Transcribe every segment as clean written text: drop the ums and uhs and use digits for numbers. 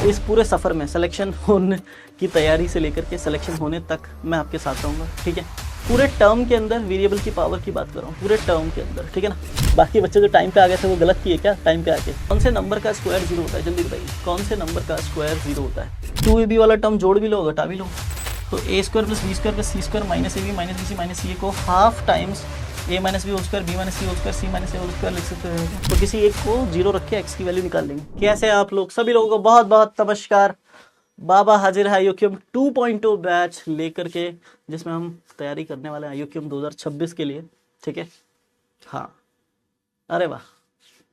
इस पूरे सफ़र में सिलेक्शन होने की तैयारी से लेकर के सिलेक्शन होने तक मैं आपके साथ रहूँगा, ठीक है। पूरे टर्म के अंदर वेरिएबल की पावर की बात कर रहा हूँ, पूरे टर्म के अंदर, ठीक है ना। बाकी बच्चे जो टाइम पे आ गए थे वो गलत किए क्या टाइम पे आके। कौन से नंबर का स्क्वायर 0 होता है, जल्दी बताइए, कौन से नंबर का स्क्वायर 0 होता है। 2ab वाला टर्म जोड़ भी लो घटा भी लो, तो a square plus B square plus C square minus A B minus B C minus C A को half times a minus B whole square B minus C whole square C minus A whole square लिख सकते हैं। तो किसी एक को 0 रख के x की वैल्यू निकाल लेंगे। कैसे आप लोग, सभी लोगों को बहुत बहुत नमस्कार। बाबा हाजिर है आईयूक्यूएम 2.0 बैच लेकर के, जिसमें हम तैयारी करने वाले हैं आईयूक्यूएम 2026 के लिए, ठीक है। हाँ, अरे वाह,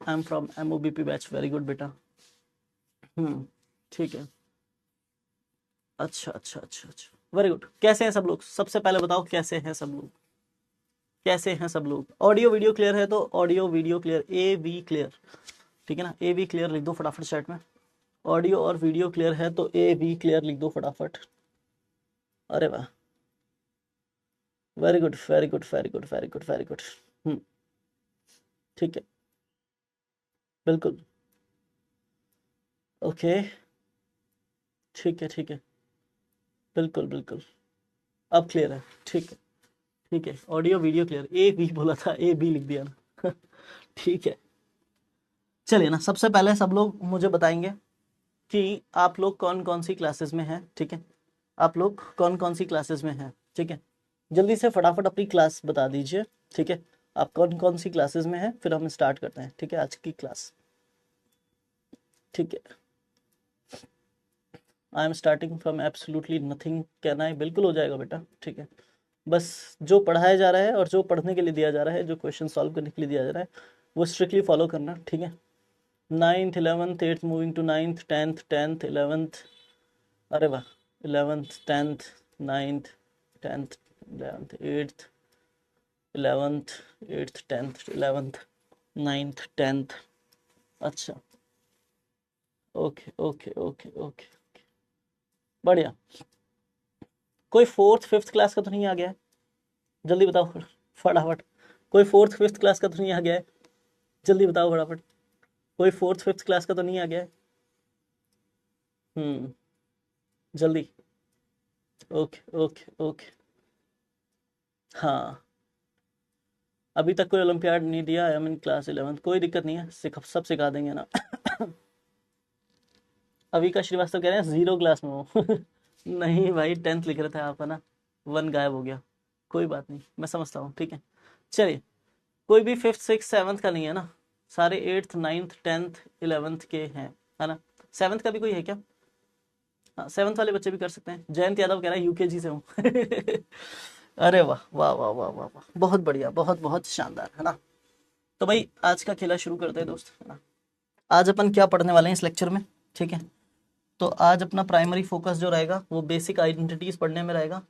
I am from MOBP batch, very good बेटा। ठीक है, अच्छा अच्छा अच्छा अच्छा, वेरी गुड। कैसे हैं सब लोग, सबसे पहले बताओ कैसे हैं सब लोग, कैसे हैं सब लोग। ऑडियो वीडियो क्लियर है तो audio video clear, AV clear, ठीक है ना। AV क्लियर लिख दो फटाफट चैट में। ऑडियो और वीडियो क्लियर है तो AV क्लियर लिख दो फटाफट। अरे वाह, very good very good very good very good very good. ठीक है, बिल्कुल, ओके, ठीक है ठीक है, बिल्कुल बिल्कुल, अब क्लियर है, ठीक है ठीक है। ऑडियो वीडियो क्लियर, AV बोला था, AB लिख दिया ना ठीक है, चलिए ना। सबसे पहले सब लोग मुझे बताएंगे कि आप लोग कौन कौन सी क्लासेस में हैं, ठीक है। आप लोग कौन कौन सी क्लासेस में हैं, ठीक है। जल्दी से फटाफट अपनी क्लास बता दीजिए, ठीक है। आप कौन कौन सी क्लासेस में हैं, फिर हम स्टार्ट करते हैं, ठीक है, आज की क्लास, ठीक है। I am starting from absolutely nothing, कहना है बिल्कुल हो जाएगा बेटा, ठीक है। बस जो पढ़ाया जा रहा है और जो पढ़ने के लिए दिया जा रहा है, जो क्वेश्चन सॉल्व करने के लिए दिया जा रहा है, वो स्ट्रिक्टली फॉलो करना, ठीक है। 9th 11th 8th moving to 9th 10th 11th, अरे वाह, 11th 10th 9th 10th 11th 8th 11th 8th 10th 11th 9th 10th, अच्छा, ओके ओके ओके ओके, बढ़िया। कोई 4th 5th क्लास का तो नहीं आ गया है, जल्दी बताओ फटाफट। कोई 4th 5th क्लास का तो नहीं आ गया है, जल्दी बताओ फटाफट। कोई 4th 5th क्लास का तो नहीं आ गया है, जल्दी, ओके ओके ओके। हाँ, अभी तक कोई ओलंपियाड नहीं दिया, I am in class 11th, कोई दिक्कत नहीं है, सब सिखा देंगे ना अविका श्रीवास्तव कह रहे हैं 0 क्लास में हो नहीं भाई, 10th लिख रहे थे आप, है ना, 1 गायब हो गया, कोई बात नहीं, मैं समझता हूँ, ठीक है। चलिए, कोई भी 5th 6th 7th का नहीं है ना, सारे 8th 9th 10th 11th के हैं, है ना। 7th का भी कोई है क्या? हाँ, 7th वाले बच्चे भी कर सकते हैं। जयंत यादव कह रहा है UKG से हूँ अरे वाह वाह वाह वाह वाह वाह, बहुत बढ़िया, बहुत बहुत शानदार, है ना। तो भाई आज का खेला शुरू करते हैं दोस्त, है ना। आज अपन क्या पढ़ने वाले हैं इस लेक्चर में, ठीक है। तो आज अपना प्राइमरी फोकस जो रहेगा वो बेसिक आइडेंटिटीज पढ़ने में रहेगा,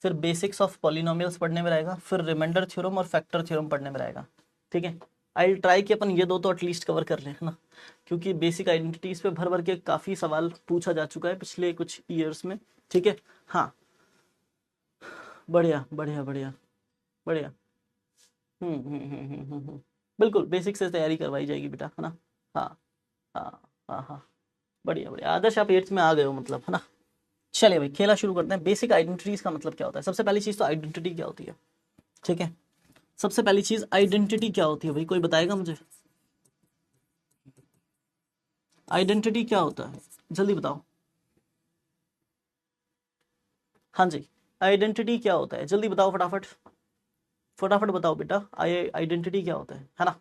फिर बेसिक्स ऑफ पॉलिनोमियल्स पढ़ने में रहेगा, फिर रिमाइंडर थ्योरम और फैक्टर थ्योरम पढ़ने में रहेगा, ठीक है। आई ट्राई कि अपन ये दो तो एटलीस्ट कवर कर लें, है ना, क्योंकि बेसिक आइडेंटिटीज पे भर भर के काफ़ी सवाल पूछा जा चुका है पिछले कुछ ईयर्स में, ठीक है। हाँ, बढ़िया बढ़िया बढ़िया बढ़िया, बिल्कुल बेसिक से तैयारी करवाई जाएगी बेटा, है ना। हाँ हाँ हाँ हाँ, बढ़िया बढ़िया आदर्श, आप 8th में आ गए हो मतलब, है ना। चलिए भाई खेला शुरू करते हैं। बेसिक आइडेंटिटीज का मतलब क्या होता है? सबसे पहली चीज़ तो आइडेंटिटी क्या होती है, ठीक है। सबसे पहली चीज़ आइडेंटिटी क्या होती है भाई, कोई बताएगा मुझे? आइडेंटिटी क्या होता है, जल्दी बताओ। हाँ जी, आइडेंटिटी क्या होता है, जल्दी बताओ फटाफट, फटाफट बताओ बेटा, आइडेंटिटी क्या होता है ना।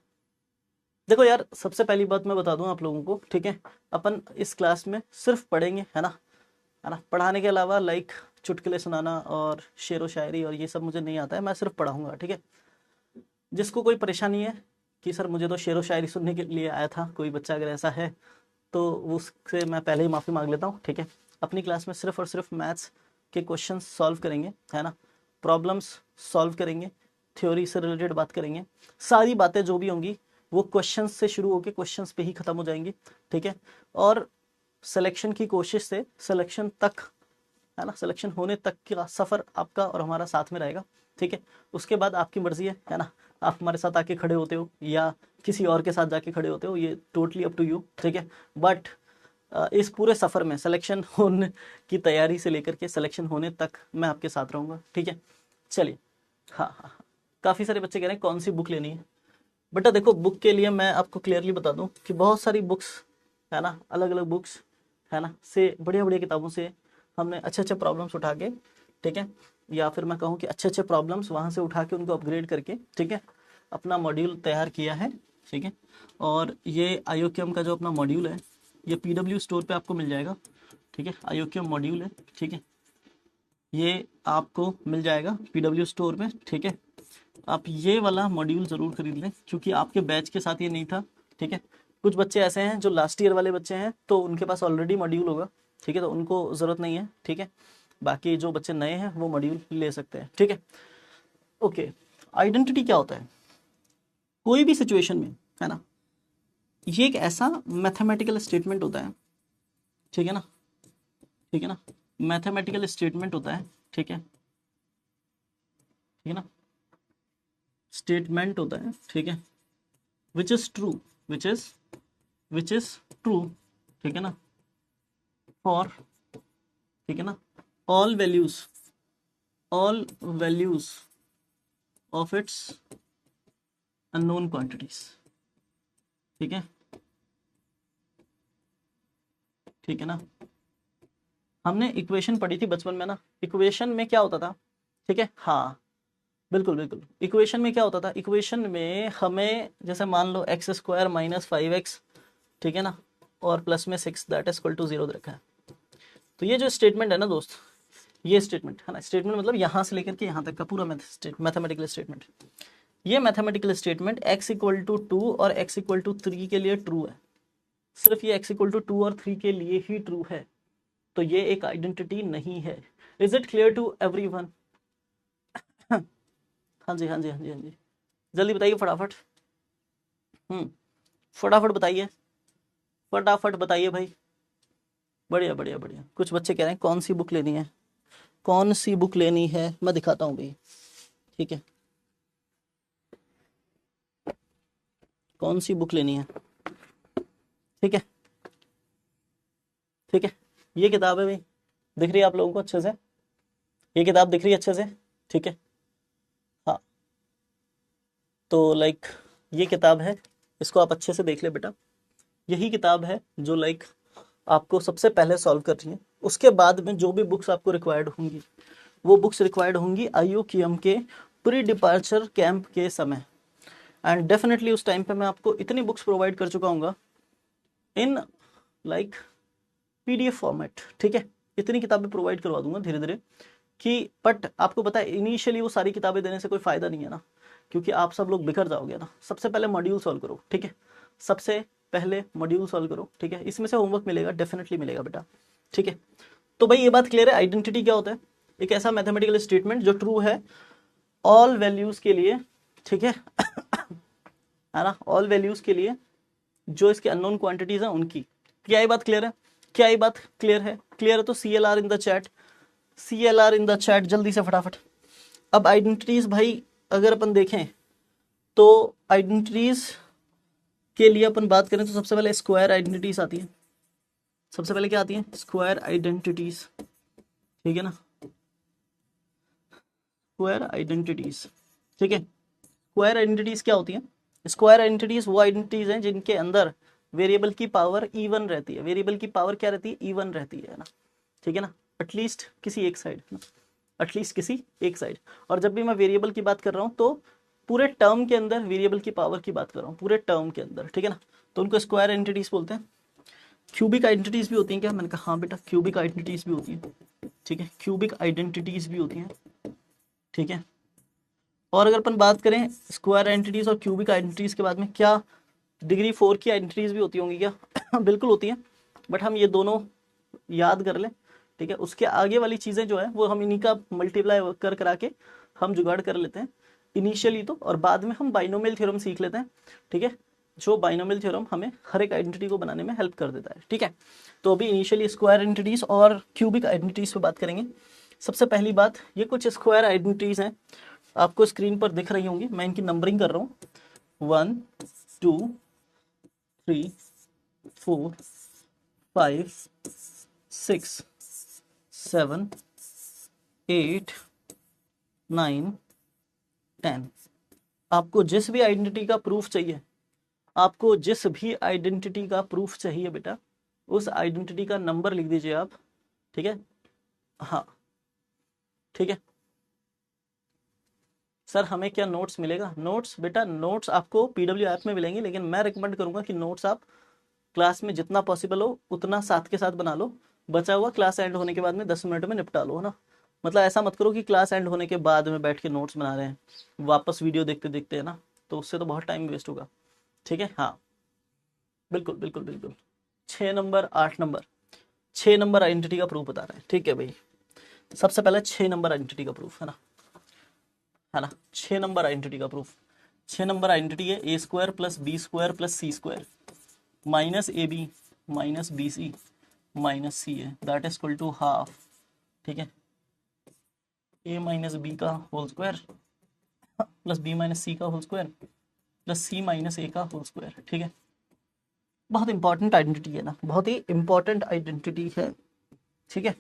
देखो यार, सबसे पहली बात मैं बता दूं आप लोगों को, ठीक है। अपन इस क्लास में सिर्फ पढ़ेंगे, है ना। पढ़ाने के अलावा लाइक चुटकुले सुनाना और शेर व शायरी और ये सब मुझे नहीं आता है, मैं सिर्फ पढ़ाऊंगा, ठीक है। जिसको कोई परेशानी है कि सर मुझे तो शेर व शायरी सुनने के लिए आया था, कोई बच्चा अगर ऐसा है तो उससे मैं पहले ही माफ़ी मांग लेता हूँ, ठीक है। अपनी क्लास में सिर्फ और सिर्फ मैथ्स के क्वेश्चन सॉल्व करेंगे, है ना, प्रॉब्लम्स सॉल्व करेंगे, थ्योरी से रिलेटेड बात करेंगे, सारी बातें जो भी होंगी वो क्वेश्चन से शुरू होकर क्वेश्चन पे ही ख़त्म हो जाएंगी, ठीक है। और सिलेक्शन की कोशिश से सिलेक्शन तक, है ना, सिलेक्शन होने तक का सफ़र आपका और हमारा साथ में रहेगा, ठीक है। उसके बाद आपकी मर्जी है ना, आप हमारे साथ आके खड़े होते हो या किसी और के साथ जाके खड़े होते हो, ये टोटली अप टू यू, ठीक है। बट इस पूरे सफ़र में सिलेक्शन होने की तैयारी से लेकर के सिलेक्शन होने तक मैं आपके साथ रहूँगा, ठीक है। चलिए, हाँ हाँ हाँ, काफ़ी सारे बच्चे कह रहे हैं कौन सी बुक लेनी है। बेटा देखो, बुक के लिए मैं आपको क्लियरली बता दूं कि बहुत सारी बुक्स है ना, अलग अलग बुक्स है ना, से बढ़िया बढ़िया किताबों से हमने अच्छे अच्छे प्रॉब्लम्स उठा के, ठीक है, या फिर मैं कहूँ कि अच्छे अच्छे प्रॉब्लम्स वहाँ से उठा के उनको अपग्रेड करके, ठीक है, अपना मॉड्यूल तैयार किया है, ठीक है। और ये IOQM का जो अपना मॉड्यूल है, ये PW स्टोर पे आपको मिल जाएगा, ठीक है। IOQM मॉड्यूल है, ठीक है, ये आपको मिल जाएगा PW स्टोर में, ठीक है। आप ये वाला मॉड्यूल ज़रूर खरीद लें, क्योंकि आपके बैच के साथ ये नहीं था, ठीक है। कुछ बच्चे ऐसे हैं जो लास्ट ईयर वाले बच्चे हैं, तो उनके पास ऑलरेडी मॉड्यूल होगा, ठीक है, तो उनको ज़रूरत नहीं है, ठीक है। बाकी जो बच्चे नए हैं वो मॉड्यूल ले सकते हैं, ठीक है। ओके, आइडेंटिटी क्या होता है? कोई भी सिचुएशन में, है ना, ये एक ऐसा मैथमेटिकल स्टेटमेंट होता है, ठीक है ना, ठीक है ना, मैथमेटिकल स्टेटमेंट होता है, ठीक है, ठीक है ना, स्टेटमेंट होता है, ठीक है, which is true, which is true, ठीक है ना, फॉर, ठीक है ना, all values of its unknown quantities, ठीक है, ठीक है ना। हमने इक्वेशन पढ़ी थी बचपन में ना, इक्वेशन में क्या होता था, ठीक है, हाँ बिल्कुल बिल्कुल, इक्वेशन में क्या होता था, इक्वेशन में हमें जैसे मान लो x² - 5x, ठीक है ना, और प्लस में 6 दैट इज इक्वल टू 0 रखा है। तो ये जो स्टेटमेंट है ना दोस्त, ये स्टेटमेंट है ना, स्टेटमेंट मतलब यहाँ से लेकर के यहाँ तक का पूरा मैथमेटिकल स्टेटमेंट, ये मैथमेटिकल स्टेटमेंट x = 2 और x = 3 के लिए ट्रू है, सिर्फ ये x = 2 और 3 के लिए ही ट्रू है, तो ये एक आइडेंटिटी नहीं है। Is it clear to everyone? हाँ जी हाँ जी हाँ जी हाँ जी, जल्दी बताइए फटाफट, फटाफट बताइए, फटाफट बताइए भाई, बढ़िया बढ़िया बढ़िया। कुछ बच्चे कह रहे हैं कौन सी बुक लेनी है, कौन सी बुक लेनी है, मैं दिखाता हूँ भाई, ठीक है, कौन सी बुक लेनी है, ठीक है, ठीक है। ये किताब है भाई, दिख रही है आप लोगों को अच्छे से, ये किताब दिख रही है अच्छे से, ठीक है, हाँ। तो लाइक ये किताब है, इसको आप अच्छे से देख ले बेटा, यही किताब है जो लाइक आपको सबसे पहले सॉल्व कर रही है। उसके बाद में जो भी बुक्स आपको रिक्वायर्ड होंगी, वो बुक्स रिक्वायर्ड होंगी IOQM के प्री डिपार्चर कैंप के समय, एंड डेफिनेटली उस टाइम पे मैं आपको इतनी बुक्स प्रोवाइड कर चुका हूँ इन लाइक PDF फॉर्मेट, ठीक है, इतनी किताबें प्रोवाइड करवा दूंगा धीरे धीरे कि, बट आपको पता है इनिशियली वो सारी किताबें देने से कोई फायदा नहीं है ना, क्योंकि आप सब लोग बिखर जाओगे ना। सबसे पहले मॉड्यूल सॉल्व करो, ठीक है, सबसे पहले मॉड्यूल सॉल्व करो, ठीक है, इसमें से होमवर्क मिलेगा, डेफिनेटली मिलेगा बेटा, ठीक है। तो भाई ये बात क्लियर है, आइडेंटिटी क्या होता है, एक ऐसा मैथमेटिकल स्टेटमेंट जो ट्रू है ऑल वैल्यूज के लिए, ठीक है है ना, ऑल वैल्यूज के लिए जो इसके अननोन क्वांटिटीज हैं उनकी। क्या ये बात क्लियर है, क्या ये बात क्लियर है? क्लियर है तो CLR in the chat, CLR in the chat जल्दी से फटाफट। अब आइडेंटिटीज भाई अगर अपन देखें तो आइडेंटिटीज के लिए अपन बात करें तो सबसे पहले स्क्वायर आइडेंटिटीज आती है, सबसे पहले क्या आती है, स्क्वायर आइडेंटिटीज, ठीक है ना, स्क्वायर आइडेंटिटीज, ठीक है। स्क्वायर आइडेंटिटीज क्या होती है? स्क्वायर आइडेंटिटीज वो आइडेंटिटीज हैं जिनके अंदर वेरिएबल की पावर इवन रहती है, वेरिएबल की पावर क्या रहती है, इवन रहती है ना, ठीक है ना, एटलीस्ट किसी एक साइड, एटलीस्ट किसी एक साइड। और जब भी मैं वेरिएबल की बात कर रहा हूँ तो पूरे टर्म के अंदर वेरिएबल की पावर की बात कर रहा हूँ, पूरे टर्म के अंदर, ठीक है ना, तो उनको स्क्वायर आइडेंटिटीज बोलते हैं। क्यूबिक आइडेंटिटीज भी होती हैं क्या? मैंने कहा हाँ बेटा, क्यूबिक आइडेंटिटीज भी होती हैं, ठीक है, क्यूबिक आइडेंटिटीज भी होती हैं, ठीक है। और अगर अपन बात करें स्क्वायर आइडेंटिटीज और क्यूबिक आइडेंटिटीज के बाद में, क्या डिग्री 4 की आइडेंटिटीज भी होती होंगी क्या? बिल्कुल होती हैं, बट हम ये दोनों याद कर लें, ठीक है। उसके आगे वाली चीज़ें जो है वो हम इन्हीं का मल्टीप्लाई कर करा के हम जुगाड़ कर लेते हैं इनिशियली तो, और बाद में हम बाइनोमियल थ्योरम सीख लेते हैं, ठीक है, जो बाइनोमियल थ्योरम हमें हर एक आइडेंटिटी को बनाने में हेल्प कर देता है, ठीक है। तो अभी इनिशियली स्क्वायर आइडेंटिटीज और क्यूबिक आइडेंटिटीज पे बात करेंगे। सबसे पहली बात, ये कुछ स्क्वायर आइडेंटिटीज हैं, आपको स्क्रीन पर दिख रही होंगी, मैं इनकी नंबरिंग कर रहा हूँ, 1 2 3 4 5 6 7 8 9 10। आपको जिस भी आइडेंटिटी का प्रूफ चाहिए, आपको जिस भी आइडेंटिटी का प्रूफ चाहिए बेटा, उस आइडेंटिटी का नंबर लिख दीजिए आप, ठीक है। हाँ ठीक है सर, हमें क्या नोट्स मिलेगा? नोट्स बेटा, नोट्स आपको पीडब्ल्यू ऐप में मिलेंगे, लेकिन मैं रिकमेंड करूंगा कि नोट्स आप क्लास में जितना पॉसिबल हो उतना साथ के साथ बना लो, बचा हुआ क्लास एंड होने के बाद में 10 मिनट में निपटा लो, है ना। मतलब ऐसा मत करो कि क्लास एंड होने के बाद में बैठ के नोट्स बना रहे हैं, वापस वीडियो देखते देखते, है ना, तो उससे तो बहुत टाइम वेस्ट होगा, ठीक है। हाँ बिल्कुल बिल्कुल बिल्कुल। 6 नंबर 8 नंबर, 6 नंबर आइडेंटिटी का प्रूफ बता रहे हैं, ठीक है भाई। सबसे पहले 6 नंबर आइडेंटिटी का प्रूफ, है ना 6 नंबर आइडेंटिटी का प्रूफ। 6 नंबर आइडेंटिटी है A square plus B square plus C square minus A B minus B C minus C है, that is equal to half, ठीक है, ए माइनस बी का whole square plus B minus C का whole square plus C minus ए का whole square, ठीक है। बहुत important identity है ना, बहुत ही इंपॉर्टेंट आइडेंटिटी है, ठीक है।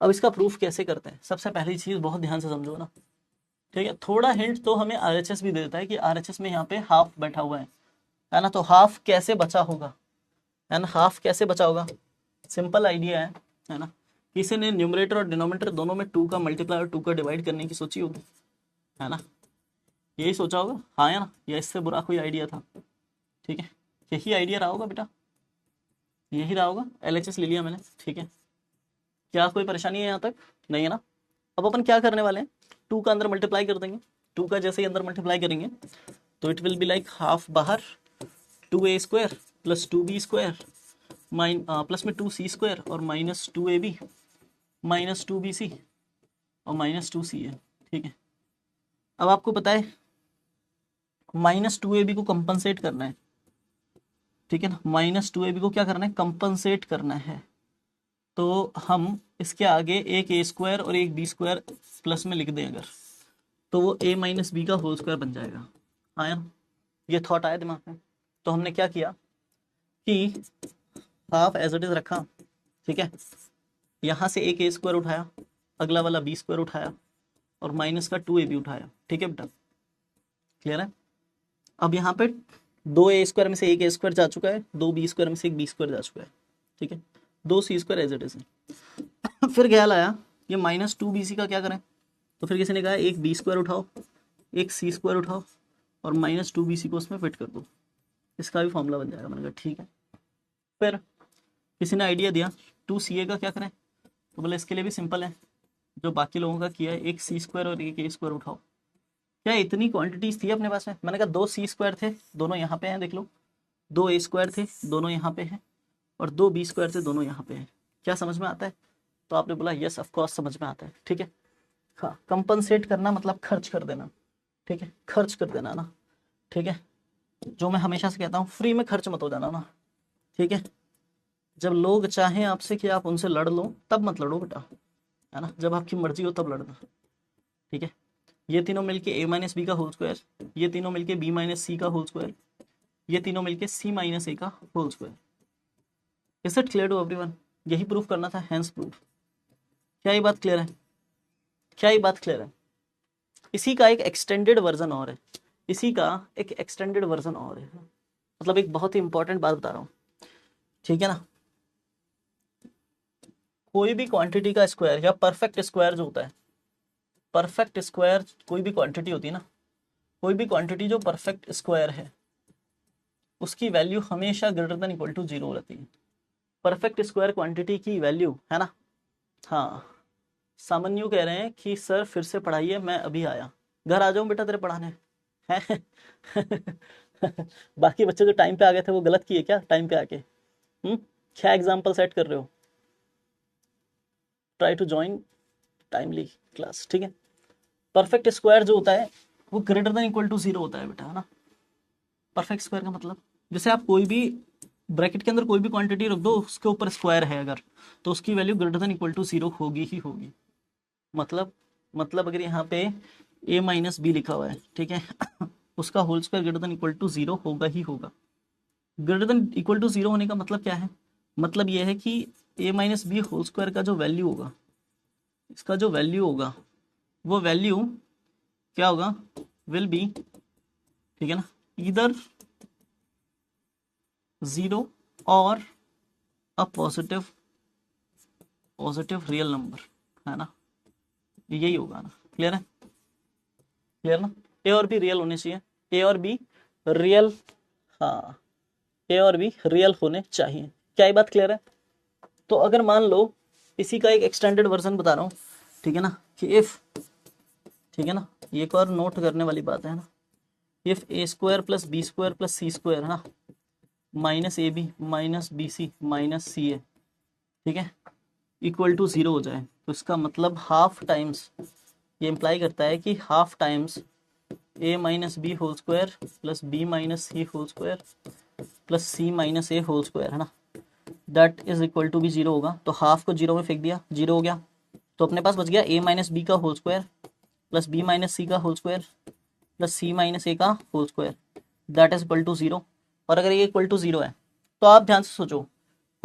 अब इसका प्रूफ कैसे करते हैं? सबसे पहली चीज बहुत ध्यान से समझो ना, ठीक है। थोड़ा हिंट तो हमें आरएचएस भी देता है कि आरएचएस में यहाँ पे हाफ बैठा हुआ है ना, तो हाफ कैसे बचा होगा, है ना, हाफ कैसे बचा होगा? सिंपल आइडिया है ना, किसी ने न्यूमरेटर और डिनोमिनेटर दोनों में 2 का मल्टीप्लाई और 2 का डिवाइड करने की सोची होगी, है ना, यही सोचा होगा, हाँ या ना, या इससे बुरा कोई आइडिया था? ठीक है, यही आइडिया रहा होगा बेटा, यही रहा होगा। एलएचएस ले लिया मैंने, ठीक है। क्या कोई परेशानी है यहाँ तक? नहीं है ना। अब अपन क्या करने वाले हैं, 2 का अंदर मल्टीप्लाई कर देंगे, 2 का जैसे ही अंदर मल्टीप्लाई करेंगे तो it will be like half बाहर 2a square plus 2b square plus में 2c स्क्वायर और माइनस 2ab माइनस 2bc और माइनस 2c है, ठीक है। अब आपको पता है माइनस 2ab को कंपनसेट करना है, ठीक है ना, माइनस 2ab को क्या करना है, कंपनसेट करना है। तो हम इसके आगे एक ए स्क्वायर और एक बी स्क्वायर प्लस में लिख दें अगर, तो वो a माइनस बी का होल स्क्वायर बन जाएगा। आया, ये थॉट आया दिमाग में। तो हमने क्या किया कि हाफ एज इट इज रखा, ठीक है, यहाँ से एक ए स्क्वायर उठाया, अगला वाला बी स्क्वायर उठाया और माइनस का 2ab उठाया, ठीक है बेटा, क्लियर है। अब यहाँ पे 2 ए स्क्वायर में से एक ए स्क्वायर जा चुका है, 2 बी स्क्वायर में से एक बी स्क्वायर जा चुका है, ठीक है, 2 सी स्क्वायर एज इट इज है। फिर ख्याल आया ये माइनस 2bc का क्या करें, तो फिर किसी ने कहा एक बी स्क्वायर उठाओ एक सी स्क्वायर उठाओ और माइनस 2bc को उसमें फिट कर दो, इसका भी फॉर्मूला बन जाएगा। मैंने कहा ठीक है। फिर किसी ने आइडिया दिया 2ca का क्या करें, तो बोले इसके लिए भी सिंपल है, जो बाकी लोगों का किया है, एक सी स्क्वायर और एक ए स्क्वायर उठाओ। क्या इतनी क्वांटिटीज थी अपने पास में? मैंने कहा 2 सी स्क्वायर थे, दोनों यहाँ पे हैं, देख लो, 2 ए स्क्वायर थे, दोनों यहाँ पे हैं, और 2 बी स्क्वायर थे, दोनों यहाँ पे हैं। क्या समझ में आता है? तो आपने बोला यस ऑफकोर्स समझ में आता है, ठीक है। हाँ, कंपनसेट करना मतलब खर्च कर देना, ठीक है, खर्च कर देना ना, ठीक है। जो मैं हमेशा से कहता हूँ, फ्री में खर्च मत हो जाना ना, ठीक है। जब लोग चाहें आपसे कि आप उनसे लड़ लो तब मत लड़ो बेटा, है ना, जब आपकी मर्जी हो तब लड़ना, ठीक है। ये तीनों मिलके a माइनस बी का होल स्क्वायर, ये तीनों मिलके b माइनस सी का होल स्क्वायर, ये तीनों मिलके c माइनस ए का whole square. Is it clear to everyone? यही प्रूफ करना था, हेंस प्रूफ। क्या ये बात क्लियर है? क्या ये बात क्लियर है? इसी का एक एक्सटेंडेड वर्जन और है, इसी का एक एक्सटेंडेड वर्जन और है, मतलब एक बहुत ही इंपॉर्टेंट बात बता रहा हूँ, ठीक है ना। कोई भी क्वांटिटी का स्क्वायर या परफेक्ट स्क्वायर जो होता है, परफेक्ट स्क्वायर कोई भी क्वांटिटी होती है ना, कोई भी क्वांटिटी जो परफेक्ट स्क्वायर है उसकी वैल्यू हमेशा ग्रेटर देन इक्वल टू 0 रहती है। परफेक्ट स्क्वायर क्वांटिटी की वैल्यू, है ना। हाँ, सामान्य कह रहे हैं कि सर फिर से पढ़ाइए, मैं अभी आया, घर आ जाऊं बेटा तेरे पढ़ाने हैं। बाकी बच्चे जो टाइम पे आ गए थे वो गलत किए क्या टाइम पे आके? क्या एग्जाम्पल सेट कर रहे हो? Try to join timely class, ठीक है। परफेक्ट स्क्वायर जो होता है वो ग्रेटर देन इक्वल टू 0 होता है बेटा, है ना। परफेक्ट स्क्वायर का मतलब, जैसे आप कोई भी ब्रैकेट के अंदर कोई भी क्वांटिटी रख दो, उसके ऊपर स्क्वायर है अगर, तो उसकी value greater than equal to 0 होगी ही होगी। मतलब अगर यहाँ पे a माइनस बी लिखा हुआ है, ठीक है, उसका whole square greater than equal to 0 होगा ही होगा। ग्रेटर देन इक्वल टू 0 होने का मतलब क्या है? मतलब ये है कि a minus B whole square का जो वैल्यू होगा, इसका जो वैल्यू होगा वो वैल्यू क्या होगा, विल बी, ठीक है ना, इधर 0 और अ पॉजिटिव रियल नंबर, है ना, यही होगा ना। क्लियर है, क्लियर ना। ए और बी रियल होने चाहिए, ए और बी रियल, हाँ ए और बी रियल होने चाहिए। क्या ये बात क्लियर है? तो अगर मान लो इसी का एक एक्सटेंडेड वर्जन बता रहा हूँ, ठीक है ना, कि इफ, ठीक है ना, ये एक और नोट करने वाली बात है ना, if A square plus B square plus C square, है ना, minus A B minus B C minus C A, ठीक है, इक्वल टू 0 हो जाए, तो इसका मतलब हाफ टाइम्स, ये इम्प्लाई करता है कि half times A minus B whole square plus B minus C whole square plus C minus A whole square, है ना, दैट इज इक्वल टू भी 0 होगा। तो हाफ को 0 में फेंक दिया, 0 हो गया, तो अपने पास बच गया ए माइनस बी का whole square plus B minus C का whole square plus C minus ए का whole square, that is equal to 0। और अगर ये इक्वल टू 0 है तो आप ध्यान से सोचो,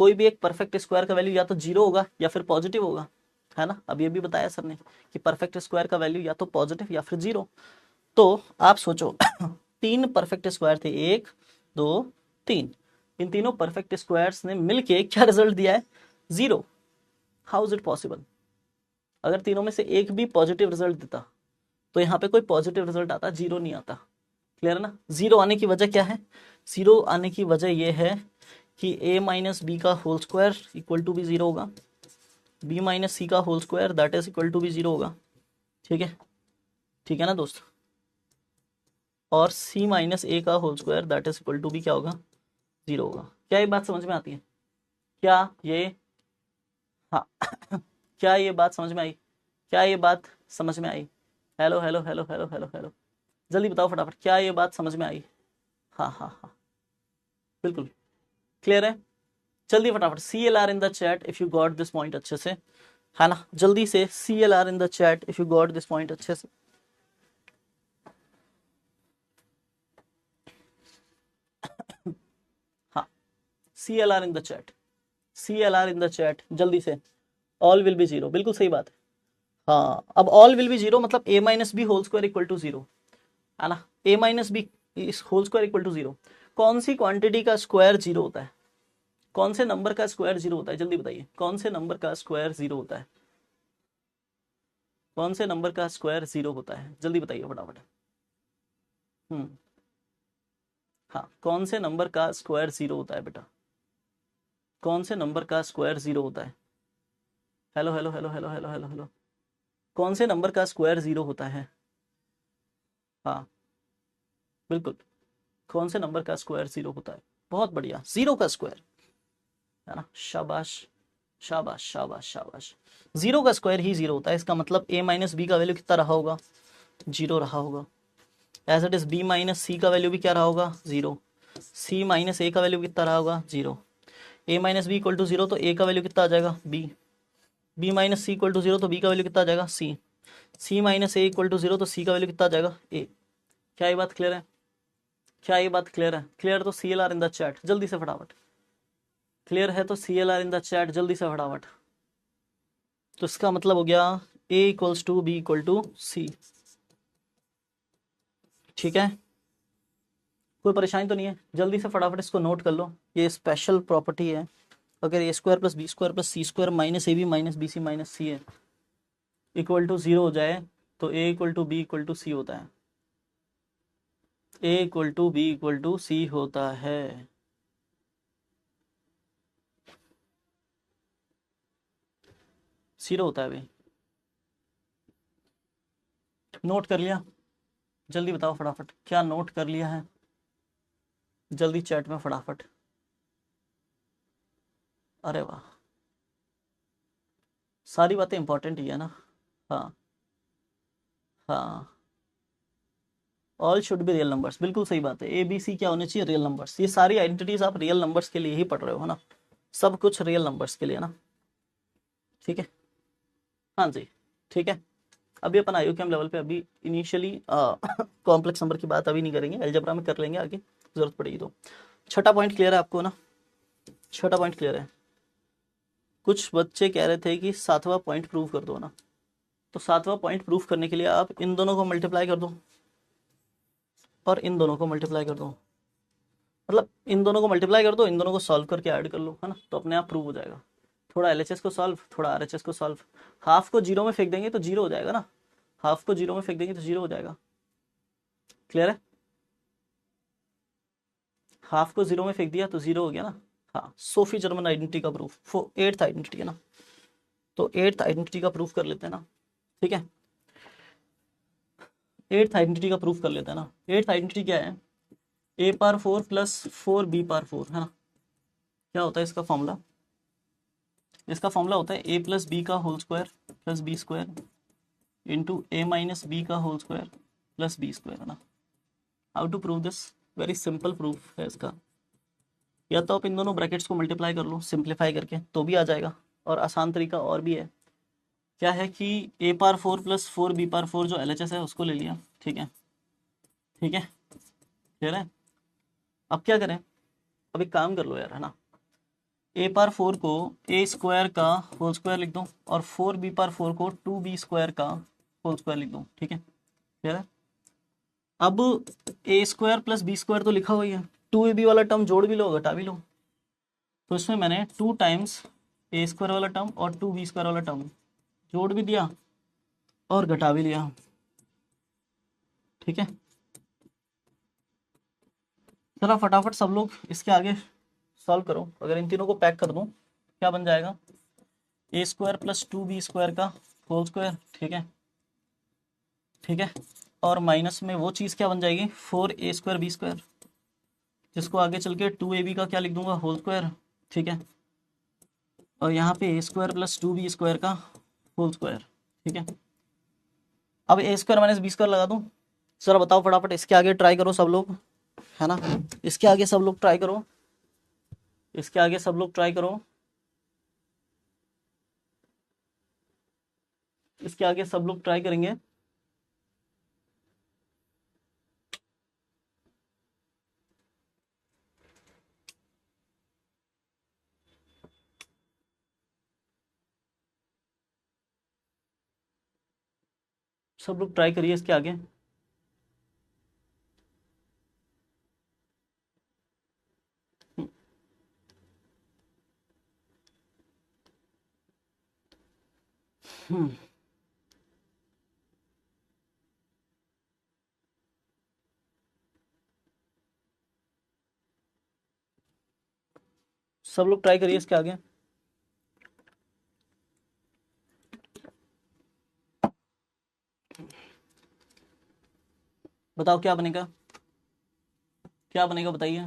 कोई भी एक परफेक्ट स्क्वायर का वैल्यू या तो 0 होगा या फिर पॉजिटिव होगा, है ना। अब ये भी बताया सर ने कि परफेक्ट स्क्वायर का वैल्यू या तो पॉजिटिव या फिर 0। तो आप सोचो 3 परफेक्ट स्क्वायर थे, 1 2 3, इन तीनों परफेक्ट स्क्वायर्स ने मिलके क्या रिजल्ट दिया है, 0। How is it possible? अगर तीनों में से एक भी पॉजिटिव रिजल्ट देता तो यहाँ पे कोई पॉजिटिव रिजल्ट आता, 0 नहीं आता। क्लियर है ना। 0 आने की वजह क्या है? 0 आने की वजह ये है कि a माइनस बी का होल स्क्वायर इक्वल टू भी 0 होगा, b माइनस सी का whole square that is equal to भी 0 होगा, ठीक है, ठीक है ना दोस्त, और c माइनस ए का whole square that is equal to भी क्या होगा, 0 होगा। क्या ये बात समझ में आती है? क्या ये, हाँ क्या ये बात समझ में आई? क्या ये बात समझ में आई? Hello hello hello hello hello hello, जल्दी बताओ फटाफट, क्या ये बात समझ में आई? हाँ हाँ हाँ बिल्कुल क्लियर है। जल्दी फटाफट C L R in the chat if you got this point अच्छे से, है ना, जल्दी से C L R in the chat if you got this point अच्छे से। हाँ C L R in the chat, C L R in the chat जल्दी से। ऑल विल बी 0, बिल्कुल सही बात है। हाँ अब ऑल विल बी 0 मतलब a minus B whole square equal to 0, है ना, a minus B is whole square equal to 0। कौन सी क्वांटिटी का स्क्वायर 0 होता है? कौन से नंबर का स्क्वायर 0 होता है? जल्दी बताइए, कौन से नंबर का स्क्वायर 0 होता है? कौन से नंबर का स्क्वायर 0 होता है? जल्दी बताइए फटाफट। हम्म, हाँ कौन से नंबर का स्क्वायर 0 होता है बेटा? कौन से नंबर का स्क्वायर 0 होता है? Hello hello hello hello hello hello hello, कौन से नंबर का स्क्वायर 0 होता है? हाँ बिल्कुल, कौन से नंबर का स्क्वायर 0 होता है? बहुत बढ़िया, 0 का स्क्वायर, है ना, शाबाश शाबाश शाबाश शाबाश। 0 का स्क्वायर ही 0 होता है, इसका मतलब a माइनस बी का वैल्यू कितना रहा होगा, 0 रहा होगा। As it is b minus C का वैल्यू भी क्या रहा होगा, 0। c माइनस ए का वैल्यू कितना रहा होगा, 0। a minus B equal to 0 तो a का वैल्यू कितना आ जाएगा, b। b minus C equal to 0 तो b का वैल्यू कितना आ जाएगा, c। c minus A equal to 0 तो c का वैल्यू कितना आ जाएगा, a। क्या ये बात क्लियर है? क्या ये बात क्लियर है? क्लियर तो C L R in the chat जल्दी से फटाफट। क्लियर है तो C L R in the chat जल्दी से फटाफट। तो इसका मतलब हो गया a equals to B equal to C, ठीक है, कोई परेशानी तो नहीं है? जल्दी से फटाफट इसको नोट कर लो, ये स्पेशल प्रॉपर्टी है। अगर A square plus B square plus C square minus A B minus B C minus C है इक्वल टू 0 हो जाए तो A equal to B equal to C होता है, A equal to B equal to C होता है। Zero होता है भाई, नोट कर लिया? जल्दी बताओ फटाफट, क्या नोट कर लिया है? जल्दी चैट में फटाफट। अरे वाह, सारी बातें इंपॉर्टेंट ही है ना। हाँ हाँ, all should be real numbers, बिल्कुल सही बात है। ए बी सी क्या होने चाहिए, रियल नंबर्स। ये सारी आइडेंटिटीज आप रियल नंबर्स के लिए ही पढ़ रहे हो, है ना, सब कुछ रियल नंबर्स के लिए ना, ठीक है। हाँ जी ठीक है। अभी अपन आईयूकेएम लेवल पे अभी इनिशियली कॉम्प्लेक्स नंबर की बात अभी नहीं करेंगे, अलजेब्रा में कर लेंगे आगे, जरूरत पड़ेगी तो। छठा पॉइंट क्लियर है आपको ना? छठा पॉइंट क्लियर है? कुछ बच्चे कह रहे थे कि 7वां पॉइंट प्रूव कर दो ना, तो 7वां पॉइंट प्रूव करने के लिए आप इन दोनों को मल्टीप्लाई कर दो और इन दोनों को मल्टीप्लाई कर दो, मतलब इन दोनों को मल्टीप्लाई कर दो, इन दोनों को सॉल्व करके ऐड कर लो, है ना, तो अपने आप प्रूव हो जाएगा। थोड़ा एलएचएस को सॉल्व, थोड़ा आरएचएस को सॉल्व। हाफ को जीरो में फेंक देंगे तो जीरो हो जाएगा ना, हाफ को जीरो में फेंक देंगे तो जीरो हो जाएगा। क्लियर है? हाफ को जीरो में फेंक दिया तो जीरो हो गया ना। हाँ, सोफी जर्मन आइडेंटिटी का प्रूफ, 8th आइडेंटिटी है ना, तो 8th आइडेंटिटी का प्रूफ कर लेते हैं ना। ठीक है, 8th आइडेंटिटी का प्रूफ कर लेते हैं ना। 8th आइडेंटिटी क्या है? a power 4 plus 4b power 4, है ना। क्या होता है इसका फॉर्मूला? इसका फॉर्मूला होता है a प्लस बी का whole square plus B square into a minus B का whole square plus B square, है ना। How to prove this? Very simple proof है इसका। या तो आप इन दोनों ब्रैकेट्स को मल्टीप्लाई कर लो सिंप्लीफाई करके तो भी आ जाएगा, और आसान तरीका और भी है। क्या है कि a power 4 plus 4b power 4 जो LHS है उसको ले लिया। ठीक है, ठीक है, क्लियर है? अब क्या करें? अब एक काम कर लो यार, है ना, a पावर 4 को a स्क्वायर का होल स्क्वायर लिख दो और 4b पावर 4 को 2b स्क्वायर का होल स्क्वायर लिख दो। ठीक है, क्लियर है? अब a square plus B square तो लिखा हुआ ही है, 2ab वाला टर्म जोड़ भी लो घटा भी लो, तो इसमें मैंने 2 टाइम्स a स्क्वायर वाला टर्म और 2b स्क्वायर वाला टर्म जोड़ भी दिया और घटा भी लिया। ठीक है, चलो फटाफट सब लोग इसके आगे सॉल्व करो। अगर इन तीनों को पैक कर दूं क्या बन जाएगा? a square plus 2b square का होल स्क्वायर। ठीक है, ठीक है, और माइनस में वो चीज़ क्या बन जाएगी? 4a स्क्वायर बी स्क्वायर, जिसको आगे चल के 2ab का क्या लिख दूंगा? Whole square. ठीक है, और यहाँ पे a square plus 2b square का होल स्क्वायर। ठीक है, अब a square minus B square लगा दूं। जरा बताओ फटाफट, इसके आगे ट्राई करो सब लोग, है ना, इसके आगे सब लोग ट्राई करो, इसके आगे सब लोग ट्राई करो, इसके आगे सब लोग ट्राई करेंगे। सब लोग ट्राई करिए इसके आगे। सब लोग ट्राई करिए इसके आगे। बताओ क्या बनेगा, क्या बनेगा बताइए।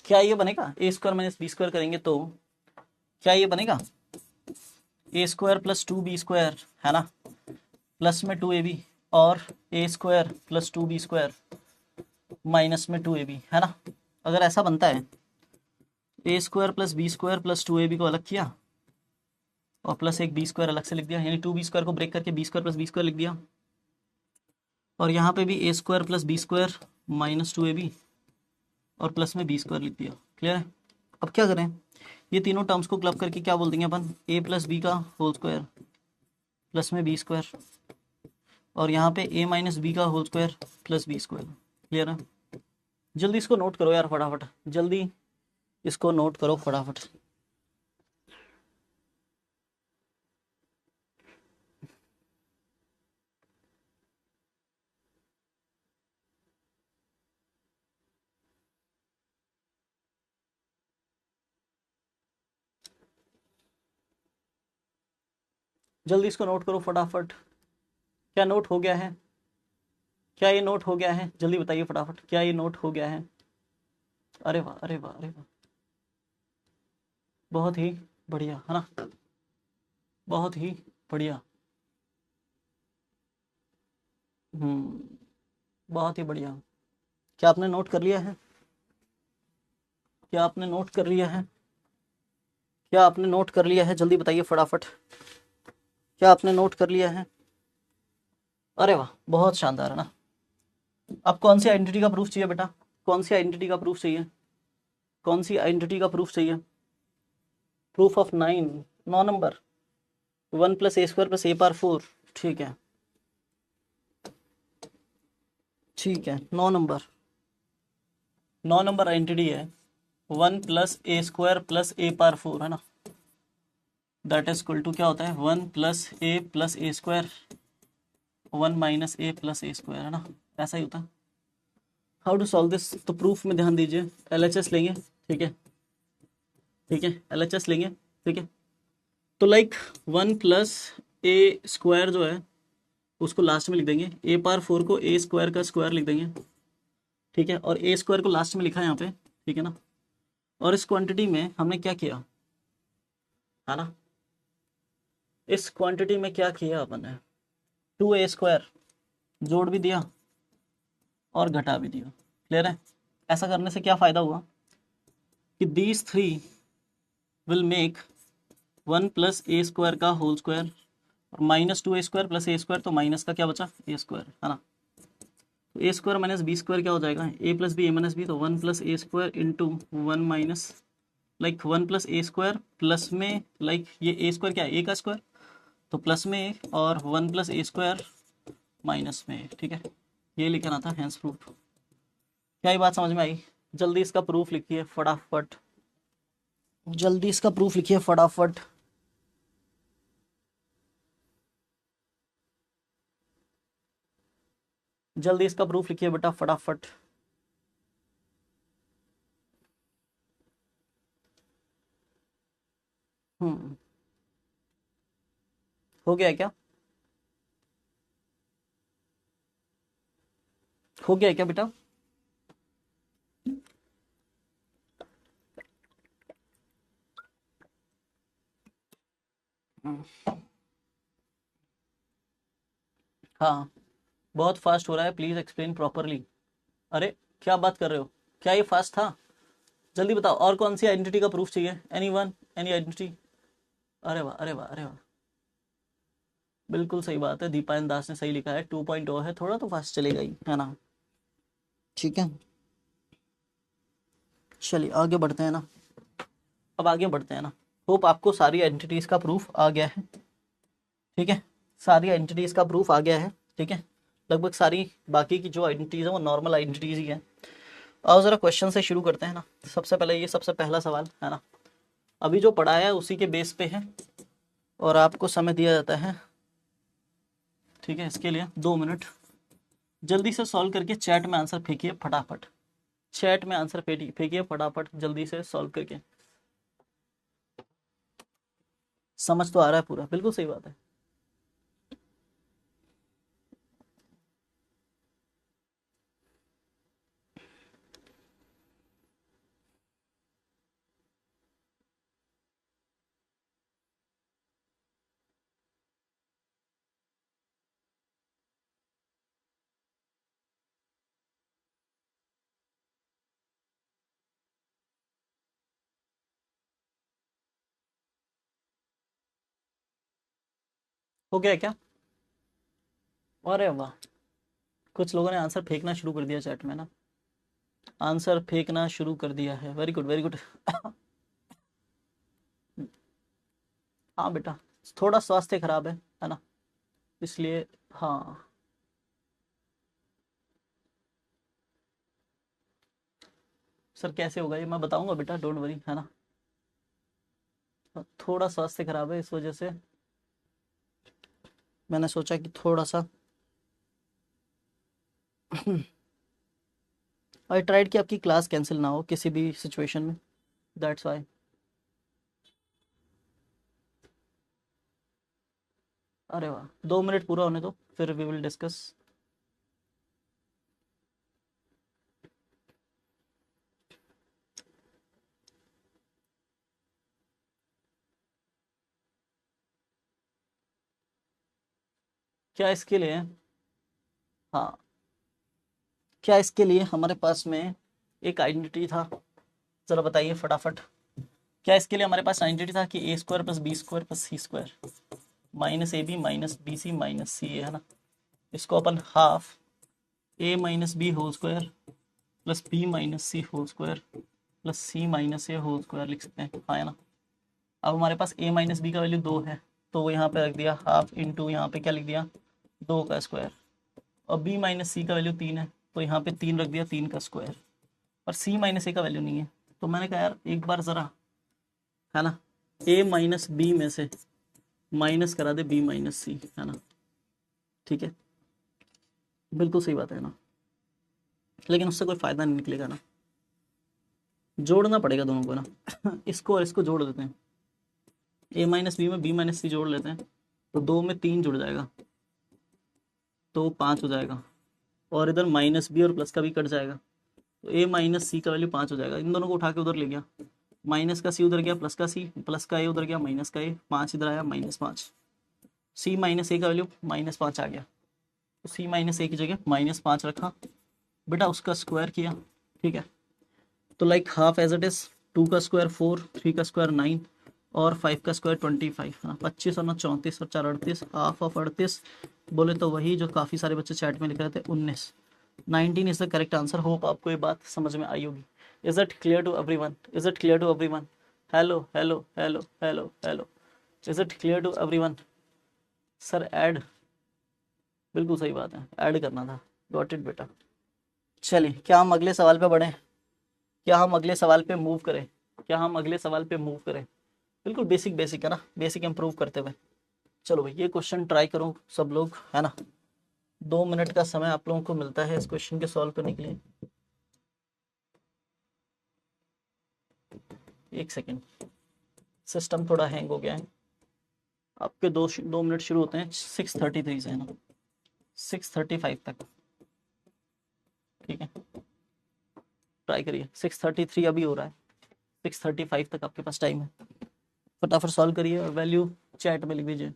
क्या ये बनेगा? ए स्क्वायर माइनस बी स्क्वायर करेंगे तो क्या ये बनेगा? ए स्क्वायर प्लस 2b स्क्वायर, है ना, प्लस में 2ab, और A square plus 2b square minus में 2ab, है ना। अगर ऐसा बनता है, A square plus B square plus 2ab को अलग किया और प्लस एक बी स्क्वायर अलग से लिख दिया, यानी 2b स्क्वायर को ब्रेक करके B square plus B square लिख दिया, और यहाँ पे भी A square plus B square minus 2ab और प्लस में बी स्क्वायर लिख दिया। क्लियर है? अब क्या करें? ये तीनों टर्म्स को क्लब करके क्या बोल देंगे अपन? ए प्लस बी का होल स्क्वायर प्लस में बी स्क्वायर, और यहाँ पे ए माइनस बी का whole square plus B square. Clear है? जल्दी इसको नोट करो यार फटाफट, जल्दी इसको नोट करो फटाफट। जल्दी इसको नोट करो फटाफट। क्या नोट हो गया है? क्या ये नोट हो गया है? जल्दी बताइए फटाफट, क्या ये नोट हो गया है? अरे वाह, अरे वाह, अरे वाह, बहुत ही बढ़िया, है ना, बहुत ही बढ़िया। बहुत ही बढ़िया। क्या आपने नोट कर लिया है? क्या आपने नोट कर लिया है? क्या आपने नोट कर लिया है? जल्दी बताइए फटाफट, क्या आपने नोट कर लिया है? अरे वाह, बहुत शानदार, है ना। अब कौन सी आइडेंटिटी का प्रूफ चाहिए बेटा? कौन सी आइडेंटिटी का प्रूफ चाहिए? कौन सी आइडेंटिटी का प्रूफ चाहिए? Proof of 9, 9 number, 1 + a² + a⁴, ठीक है ठीक है। 9 नंबर, 9 नंबर आइडेंटिटी है 1 + a² + a⁴, है ना। दैट इज इक्वल टू क्या होता है 1 + a + a², 1 - a + a², है ना, ऐसा ही होता है। हाउ टू सॉल्व दिस, तो प्रूफ में ध्यान दीजिए, LHS लेंगे, ठीक है ठीक है, LHS लेंगे, ठीक है। तो लाइक 1 + a² जो है उसको लास्ट में लिख देंगे, a⁴ को a² का स्क्वायर लिख देंगे, ठीक है, और a² को लास्ट में लिखा है यहाँ पे, ठीक है ना। और इस क्वांटिटी में हमने क्या किया, है ना, इस क्वांटिटी में क्या किया अपन ने, 2a² जोड़ भी दिया और घटा भी दिया, क्लियर है। ऐसा करने से क्या फ़ायदा हुआ कि दीज 3 विल मेक 1 + a² का होल स्क्वायर और -2a² + a², तो माइनस का क्या बचा a², है ना। तो a² - b² क्या हो जाएगा, a + b a - b, तो 1 + a² into 1 minus like 1 + a² plus में लाइक ये a² क्या है a का स्क्वायर, तो प्लस में और 1 + a² माइनस में, ठीक है। ये लिखना था हैंस प्रूफ। क्या ये बात समझ में आई? जल्दी इसका प्रूफ लिखिए फटाफट, जल्दी इसका प्रूफ लिखिए फटाफट। जल्दी इसका प्रूफ लिखिए बेटा फटाफट। हो गया क्या, हो गया क्या बेटा? हाँ, बहुत फास्ट हो रहा है, प्लीज एक्सप्लेन प्रॉपरली। अरे क्या बात कर रहे हो, क्या ये फास्ट था? जल्दी बताओ, और कौन सी आइडेंटिटी का प्रूफ चाहिए? Anyone, any identity? अरे वाह अरे वाह अरे वाह, बिल्कुल सही बात है, दीपायन दास ने सही लिखा है, 2.0 है, थोड़ा तो फास्ट चलेगा ही, है ना। ठीक है, चलिए आगे बढ़ते हैं ना, अब आगे बढ़ते हैं ना। होप आपको सारी आइडेंटिटीज का प्रूफ आ गया है, ठीक है, सारी आइडेंटिटीज का प्रूफ आ गया है, ठीक है। लगभग सारी बाकी की जो आइडेंटिटीज है वो नॉर्मल आइडेंटिटीज ही है। आओ जरा क्वेश्चन से शुरू करते हैं ना। सबसे पहले ये सबसे पहला सवाल है ना, अभी जो पढ़ाया है उसी के बेस पे है और आपको समय दिया जाता है, ठीक है, इसके लिए 2 मिनट। जल्दी से सॉल्व करके चैट में आंसर फेंकिए फटाफट, चैट में आंसर फेंकिए फटाफट, जल्दी से सॉल्व करके। समझ तो आ रहा है पूरा, बिल्कुल सही बात है। हो गया क्या? अरे वाह, कुछ लोगों ने आंसर फेंकना शुरू कर दिया चैट में ना, आंसर फेंकना शुरू कर दिया है, वेरी गुड वेरी गुड। हाँ बेटा, थोड़ा स्वास्थ्य खराब है ना, इसलिए। हाँ सर कैसे होगा ये मैं बताऊंगा बेटा, डोंट वरी, है ना। थोड़ा स्वास्थ्य खराब है, इस वजह से मैंने सोचा कि थोड़ा सा आई ट्राइड कि आपकी क्लास कैंसिल ना हो किसी भी सिचुएशन में, दैट्स वाई। अरे वाह, 2 मिनट पूरा होने दो फिर वी विल डिस्कस। क्या इसके लिए, हाँ, क्या इसके लिए हमारे पास में एक आइडेंटिटी था, जरा बताइए फटाफट। क्या इसके लिए हमारे पास आइडेंटिटी था कि a² + b² + c² -ab - bc - ca, है ना। इसको अपन half a - b whole square + b - c whole square + c - a whole square लिख सकते हैं, हाँ है ना। अब हमारे पास a माइनस बी का वैल्यू 2 है, तो वो यहाँ पे रख दिया हाफ इंटू यहाँ पे क्या लिख दिया 2 का स्क्वायर। और b माइनस सी का वैल्यू 3 है, तो यहाँ पे 3 रख दिया 3 का स्क्वायर। और c माइनस ए का वैल्यू नहीं है, तो मैंने कहा यार एक बार ज़रा है ना a माइनस बी में से माइनस करा दे b माइनस सी, है ना। ठीक है, बिल्कुल सही बात है ना, लेकिन उससे कोई फ़ायदा नहीं निकलेगा ना, जोड़ना पड़ेगा दोनों को ना इसको और इसको जोड़ देते हैं, a माइनस बी में b माइनस सी जोड़ लेते हैं, तो 2 में 3 जुड़ जाएगा तो 5 हो जाएगा, और इधर माइनस बी और प्लस का भी कट जाएगा, तो a माइनस सी का वैल्यू 5 हो जाएगा। इन दोनों को उठा के उधर ले गया, माइनस का सी उधर गया, प्लस का सी, प्लस का a उधर गया, माइनस का a, 5 इधर आया, -5। c माइनस ए का वैल्यू -5 आ गया, तो c माइनस ए की जगह -5 रखा बेटा, उसका स्क्वायर किया। ठीक है, तो like half as it is, 2 का स्क्वायर 4, 3 का स्क्वायर 9 और 5 का स्क्वायर 25, हाँ 25 और 9 34 और 4 38, हाफ ऑफ 38 बोले तो वही जो काफ़ी सारे बच्चे चैट में लिख रहे थे 19, 19 is the correct answer. Hope आपको ये बात समझ में आई होगी। Is it clear to everyone? Is it clear to everyone? Hello hello hello hello hello, is it clear to everyone? Sir add, बिल्कुल सही बात है, ऐड करना था। गॉट इट बेटा। चलिए, क्या हम अगले सवाल पे बढ़ें? क्या हम अगले सवाल पे मूव करें? क्या हम अगले सवाल पे मूव करें? बिल्कुल बेसिक बेसिक है ना, बेसिक इंप्रूव करते हुए। चलो भाई, ये क्वेश्चन ट्राई करो सब लोग, है ना। 2 मिनट का समय आप लोगों को मिलता है इस क्वेश्चन के सॉल्व करने के लिए। एक सेकेंड, सिस्टम थोड़ा हैंग हो गया है। आपके 2 मिनट शुरू होते हैं 6:33 से, है ना, 6:35 तक। ठीक है, ट्राई करिए। 6:33 अभी हो रहा है, 6:35 तक आपके पास टाइम है। फटाफट सॉल्व करिए और वैल्यू चैट में लिख दीजिए।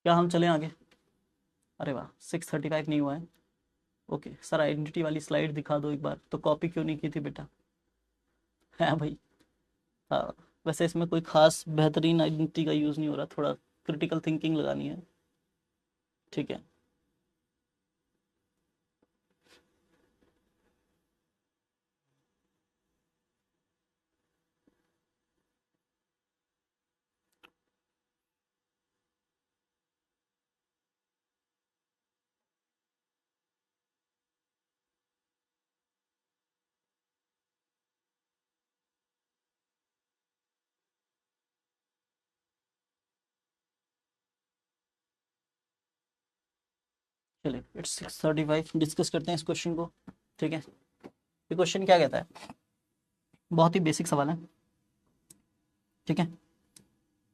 क्या हम चलें आगे? अरे वाह, 6:35 नहीं हुआ है। ओके सर, आइडेंटिटी वाली स्लाइड दिखा दो एक बार। तो कॉपी क्यों नहीं की थी बेटा? है भाई, हाँ। वैसे इसमें कोई खास बेहतरीन आइडेंटिटी का यूज़ नहीं हो रहा, थोड़ा क्रिटिकल थिंकिंग लगानी है। ठीक है, चलिए इट्स 6:35, डिस्कस करते हैं इस क्वेश्चन को। ठीक है, ये क्वेश्चन क्या कहता है? बहुत ही बेसिक सवाल है। ठीक है,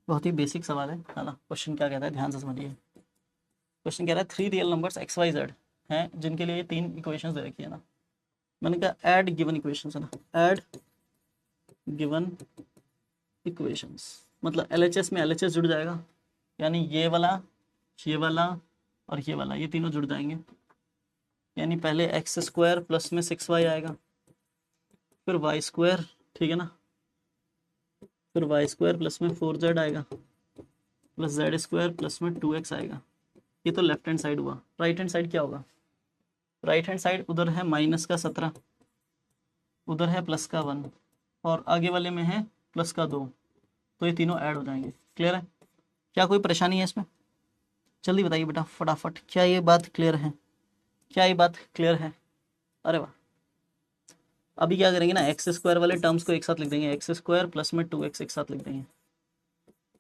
बहुत ही बेसिक सवाल है ना। क्वेश्चन क्या कहता है, ध्यान से समझिए। क्वेश्चन कह रहा है 3 रियल नंबर्स XYZ हैं जिनके लिए 3 इक्वेशंस दे रखी है ना। मैंने कहा ऐड गिवन इक्वेशंस, है ना, ऐड गिवन इक्वेशंस, मतलब LHS में LHS जुड़ जाएगा, यानी ये वाला और ये वाला, ये तीनों जुड़ जाएंगे। यानी पहले x² प्लस में 6y आएगा, फिर y², ठीक है ना, फिर y² प्लस में 4z आएगा, प्लस z² प्लस में 2x आएगा। ये तो लेफ्ट हैंड साइड हुआ। राइट हैंड साइड क्या होगा? राइट हैंड साइड उधर है -17, उधर है +1 और आगे वाले में है +2, तो ये तीनों ऐड हो जाएंगे। क्लियर है? क्या कोई परेशानी है इसमें? जल्दी बताइए बेटा फटाफट, क्या ये बात क्लियर है? क्या ये बात क्लियर है? अरे वाह। अभी क्या करेंगे ना, x² वाले टर्म्स को एक साथ लिख देंगे, x² प्लस में 2x एक साथ लिख देंगे,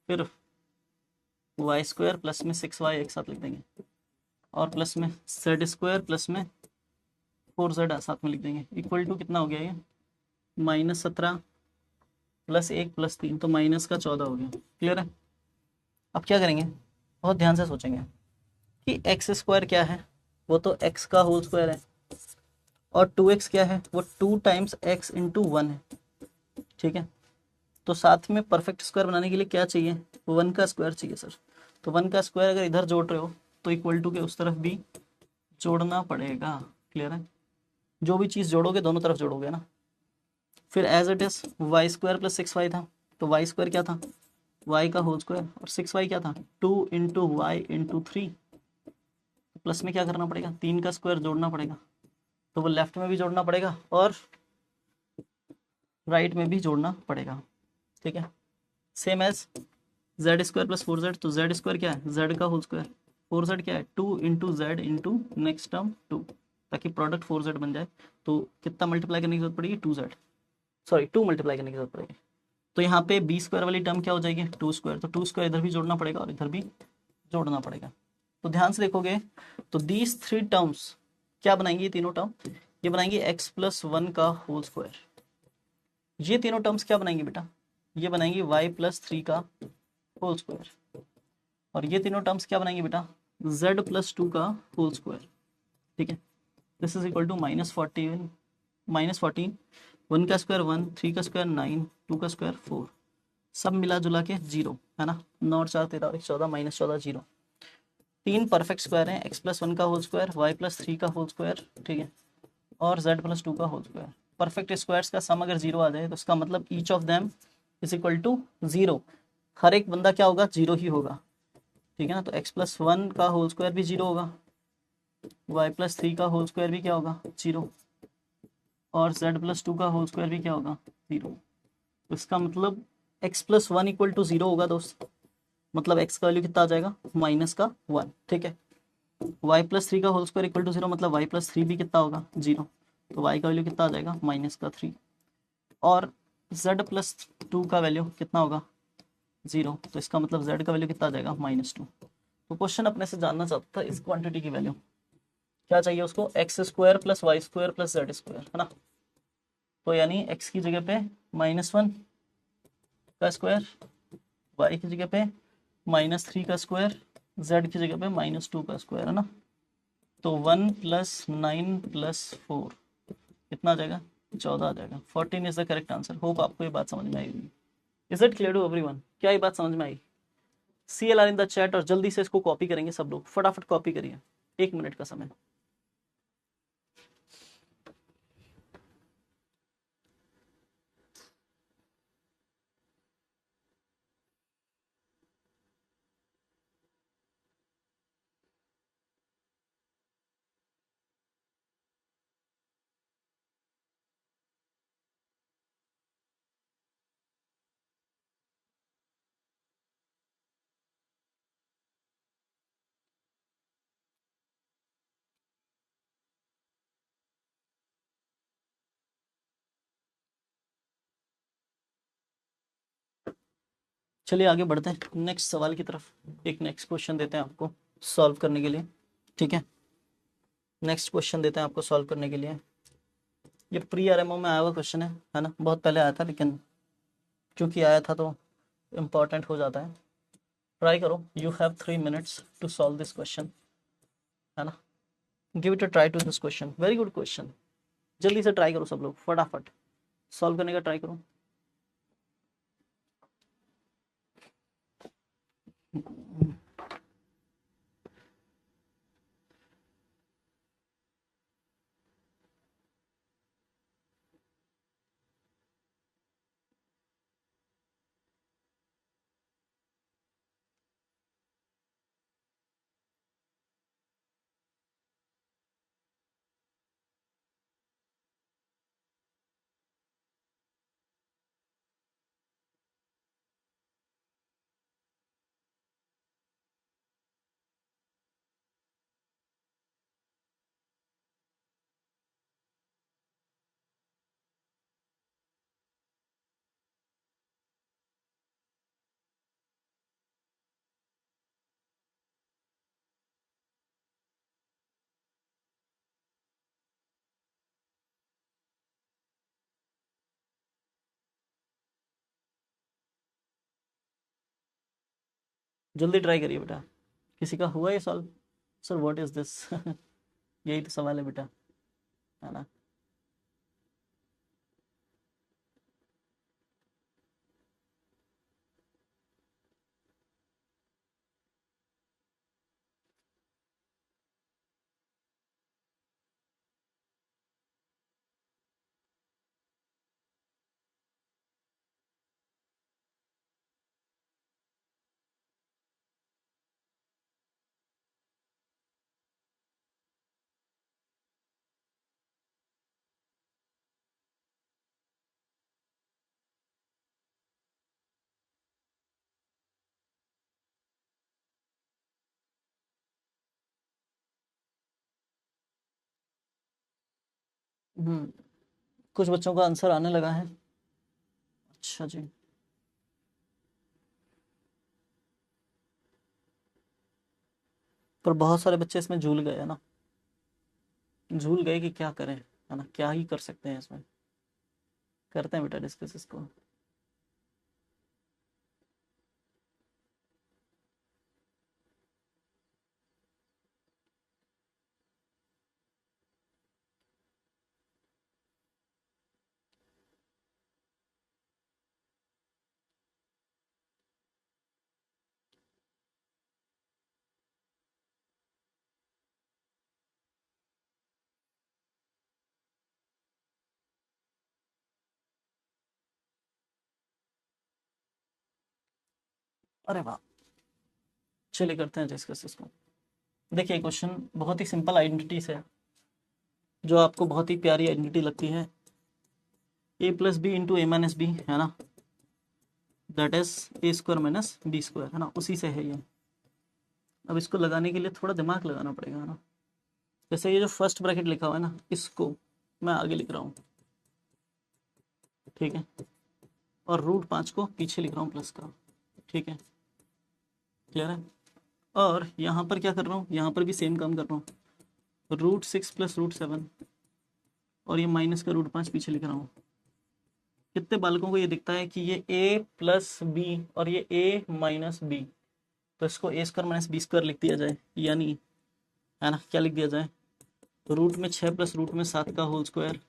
फिर y² प्लस में 6y एक साथ लिख देंगे, और प्लस में z² प्लस में 4z साथ में लिख देंगे, इक्वल टू कितना हो गया ये, -17 प्लस 1 प्लस 3, तो -14 हो गया। क्लियर है? अब क्या करेंगे, बहुत ध्यान से सोचेंगे कि एक्स स्क्वायर क्या है, वो तो एक्स का होल स्क्वायर है, और 2x क्या है, वो 2 टाइम्स x इंटू 1 है। ठीक है, तो साथ में परफेक्ट स्क्वायर बनाने के लिए क्या चाहिए, 1 का स्क्वायर चाहिए सर। तो 1 का स्क्वायर अगर इधर जोड़ रहे हो तो इक्वल टू के उस तरफ भी जोड़ना पड़ेगा। क्लियर है? जो भी चीज़ जोड़ोगे दोनों तरफ जोड़ोगे ना। फिर as it is Y square plus 6y था, तो वाई स्क्वायर क्या था, y का होल स्क्वायर, और 6y क्या था, 2 इंटू वाई इंटू 3। प्लस में क्या करना पड़ेगा, 3 का स्क्वायर जोड़ना पड़ेगा, तो वो लेफ्ट में भी जोड़ना पड़ेगा और राइट में भी जोड़ना पड़ेगा। ठीक है, same as Z square plus 4z, तो जेड स्क्वायर क्या है, जेड का होल स्क्वायर, 4z क्या है, 2 into Z into next term 2, ताकि प्रोडक्ट 4z बन जाए। तो कितना मल्टीप्लाई करने की जरूरत पड़ेगी, 2z, सॉरी 2 मल्टीप्लाई करने की जरूरत पड़ेगी। तो यहाँ पे बी स्क्वायर वाली टर्म क्या हो जाएगी, 2 स्क्वायर, तो 2 स्क्वायर इधर भी जोड़ना पड़ेगा और इधर भी जोड़ना पड़ेगा। तो ध्यान से देखोगे तो दीज 3 टर्म्स क्या बनाएंगी, तीनों टर्म ये बनाएंगी x प्लस 1 का होल स्क्वायर। ये तीनों टर्म्स क्या बनाएंगी बेटा, ये बनाएंगी y प्लस 3 का होल स्क्वायर। और ये तीनों टर्म्स क्या बनाएंगे बेटा, z प्लस 2 का होल स्क्वायर। ठीक है, दिस इज इक्वल टू -14, -14, 1 का स्क्वायर 1, 3 का स्क्वायर 9, 2 का स्क्वायर 4, सब मिला जुला के 0 है ना। 9 और 4 13 और 14, -14 0। 3 परफेक्ट स्क्वायर हैं, x प्लस 1 का होल स्क्वायर, y प्लस 3 का होल स्क्वायर, ठीक है, और z प्लस 2 का होल स्क्वायर। परफेक्ट स्क्वायर्स का सम अगर 0 आ जाए तो इसका मतलब each of them is equal to 0। हर एक बंदा क्या होगा, 0 ही होगा। ठीक है ना, तो x प्लस 1 का होल स्क्वायर भी 0 होगा, y प्लस 3 का होल स्क्वायर भी क्या होगा, 0, और z प्लस 2 का होल स्क्वायर भी क्या होगा, 0। तो इसका मतलब x प्लस 1 इक्वल टू 0 होगा दोस्त, मतलब x का वैल्यू कितना आ जाएगा, -1। ठीक है, y प्लस 3 का होल स्क्वायर इक्वल टू 0, मतलब y प्लस 3 भी कितना होगा, 0। तो y का वैल्यू कितना आ जाएगा, -3। और z प्लस 2 का वैल्यू कितना होगा, 0, तो इसका मतलब z का वैल्यू कितना आ जाएगा, -2। तो क्वेश्चन अपने से जानना चाहता था इस क्वांटिटी की वैल्यू, क्या चाहिए उसको, X square plus Y square plus Z square, है ना। तो यानी x की जगह पे -1 का स्क्वायर, y की जगह पे -3 का स्क्वायर, z की जगह पे -2 का स्क्वायर, है ना। तो 1 + 9 + 4 कितना आ जाएगा, 14 आ जाएगा। 14 is the correct answer. Hope आपको ये बात समझ में आई होगी। Is it clear to everyone, क्या ये बात समझ में आई? CLR इन द चैट, और जल्दी से इसको कॉपी करेंगे सब लोग, फटाफट कॉपी करिए, 1 मिनट का समय। चलिए आगे बढ़ते हैं नेक्स्ट सवाल की तरफ। एक नेक्स्ट क्वेश्चन देते हैं आपको सॉल्व करने के लिए, ठीक है। नेक्स्ट क्वेश्चन देते हैं आपको सॉल्व करने के लिए। ये प्री आरएमओ में आया हुआ क्वेश्चन है ना, बहुत पहले आया था, लेकिन क्योंकि आया था तो इम्पॉर्टेंट हो जाता है। ट्राई करो, you have 3 minutes to solve this question, है ना। Give it a try to this question, very good question. जल्दी से ट्राई करो सब लोग, फटाफट सॉल्व करने का ट्राई करो। जल्दी ट्राई करिए बेटा। किसी का हुआ ये solve? Sir what is this? यही तो सवाल है बेटा, है ना। कुछ बच्चों का आंसर आने लगा है। अच्छा जी। पर बहुत सारे बच्चे इसमें झूल गए, है ना। झूल गए कि क्या करें, है ना, क्या ही कर सकते हैं इसमें। करते हैं बेटा डिस्कस इसको। अरे वाह, चलिए करते हैं डिस्कस इसको। देखिए क्वेश्चन बहुत ही सिंपल आइडेंटिटी से है, जो आपको बहुत ही प्यारी आइडेंटिटी लगती है, A plus B into A minus B, है ना, that is A square minus B square, है ना, उसी से है ये। अब इसको लगाने के लिए थोड़ा दिमाग लगाना पड़ेगा, है ना। जैसे ये जो फर्स्ट ब्रैकेट लिखा हुआ है ना, इसको मैं आगे लिख रहा हूँ, ठीक है, और रूट 5 को पीछे लिख रहा हूँ प्लस का, ठीक है, क्लियर है। और यहाँ पर क्या कर रहा हूँ, यहाँ पर भी सेम काम कर रहा हूँ, रूट 6 प्लस रूट 7, और ये माइनस का रूट 5 पीछे लिख रहा हूँ। कितने बालकों को ये दिखता है कि ये a प्लस बी और ये a माइनस बी, तो इसको ए स्क्वायर माइनस बी स्क्वायर लिख दिया जाए, यानी, है ना, क्या लिख दिया जाए, रूट में 6 प्लस रूट में 7 का होल स्क्वायर